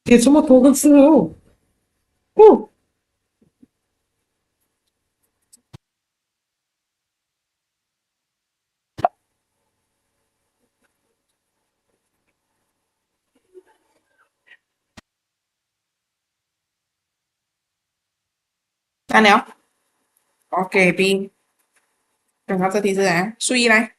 S1: 写这么多个字哦。哦，完了。OK，B，刚刚这题是啊，数一来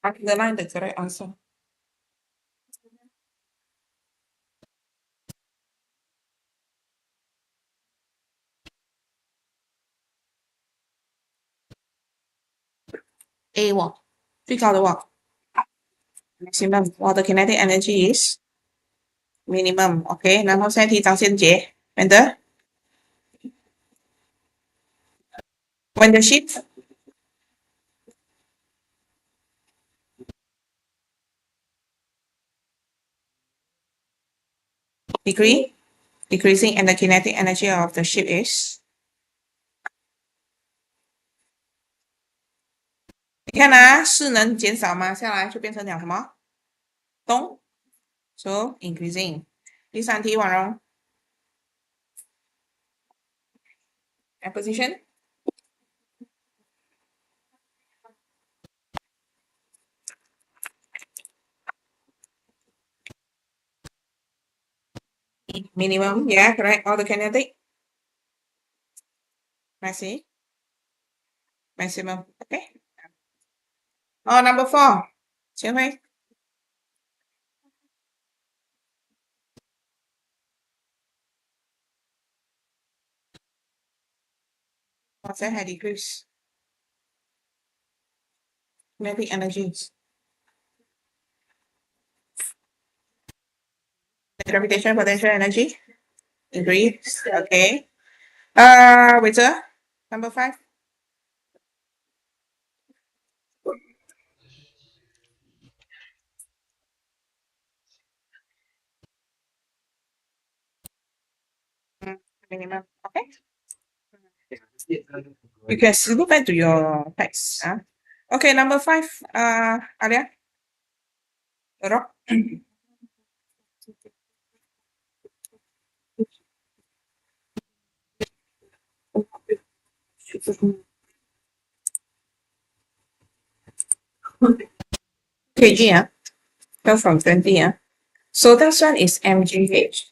S1: ，underline the correct answer。A 哦，最高的哦，maximum，我的 kinetic energy is minimum，OK，然后下一题张先杰，and when the ship decreasing and the kinetic energy of the ship is，你看啊，势能减少吗？下来就变成了什么？东，so increasing。第三题，婉容 and position minimum, yeah, correct. All the kinetic maximum, okay. Oh, number 4, 钱辉 What's that had decrease? Kinetic energy. Gravitational potential energy increase. Okay. Waiter, number 5. Minimum. Okay. You can go back to your text. Okay, number 5. Alia. Rock. kg, fell from 20. So this one is mgh.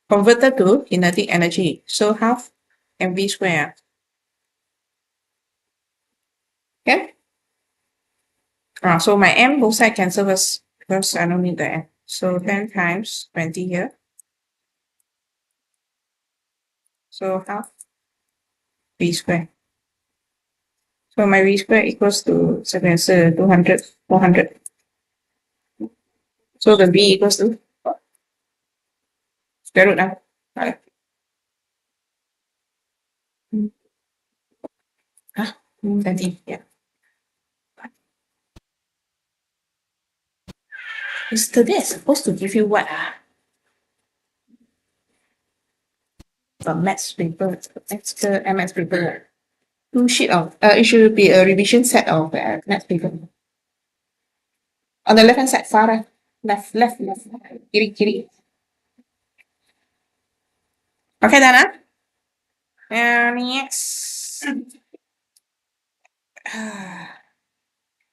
S1: Converted to kinetic energy. So half mv square. Okay. So my m both sides cancel first because I don't need the m. So 10 times 20 here. So half v square. So my v square equals to 200, 400. So the v equals to square root now. Right. 20, yeah. Yesterday is supposed to give you what? The maths paper, next MS paper. 2 sheet of, it should be a revision set of maths paper. On the left hand side, far right. Left. Kiri. Okay, Dana. And next.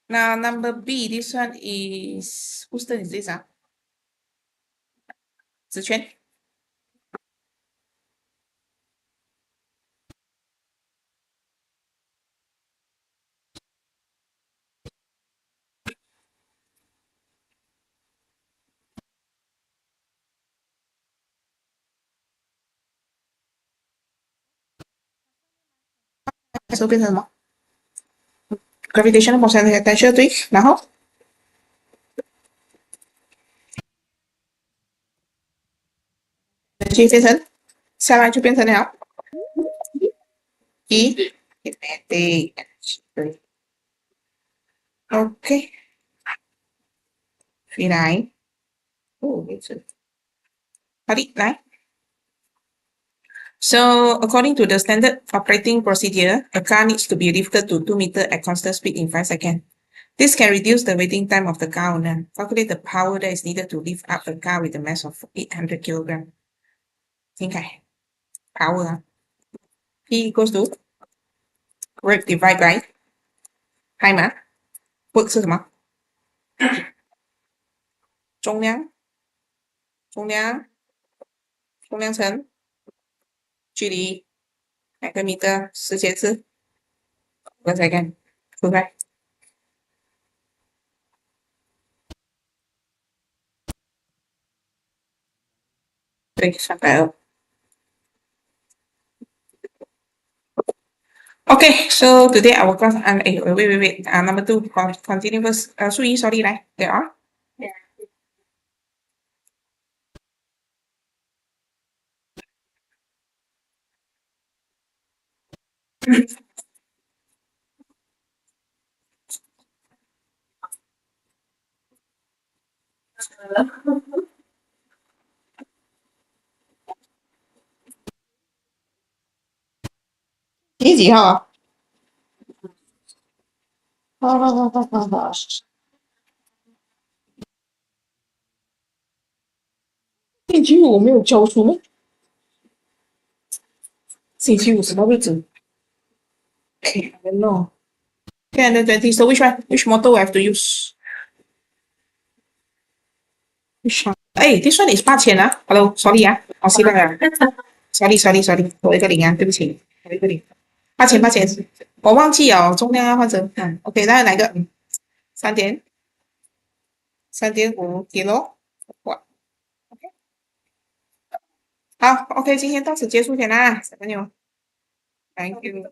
S1: Now, number B, this one is, whose turn is this? Ziquan. So 变成什么 ？gravitational potential 对，然后energy 变成下来就变成了 E kinetic energy 对。OK，回来，没事，好的，来。So, according to the standard operating procedure, a car needs to be lifted to 2 meters at constant speed in 5 seconds. This can reduce the waiting time of the car owner. Calculate the power that is needed to lift up a car with a mass of 800 kilograms. 听看 power P equals to work divide by time work 是什么？重量乘距离2个 meter 10节次，1 second， 对不对？对，320。Okay, so today our class, wait. Number 2, continue first. Sui, sorry,来，对啊。今天几号啊？好。星期五我没有交出吗？星期五什么日子？Okay, I don't know. Okay, and then 20. So which one? Which motto I have to use? Which one? Hey, this one is 8,000啊。Hello, sorry 啊，我失败了。Sorry，多一个零啊，对不起，多一个零。8,000，我忘记了重量要换成OK，那哪个3.5 kilo？哇，OK，好，OK，今天到此结束先啦，小朋友。Thank you.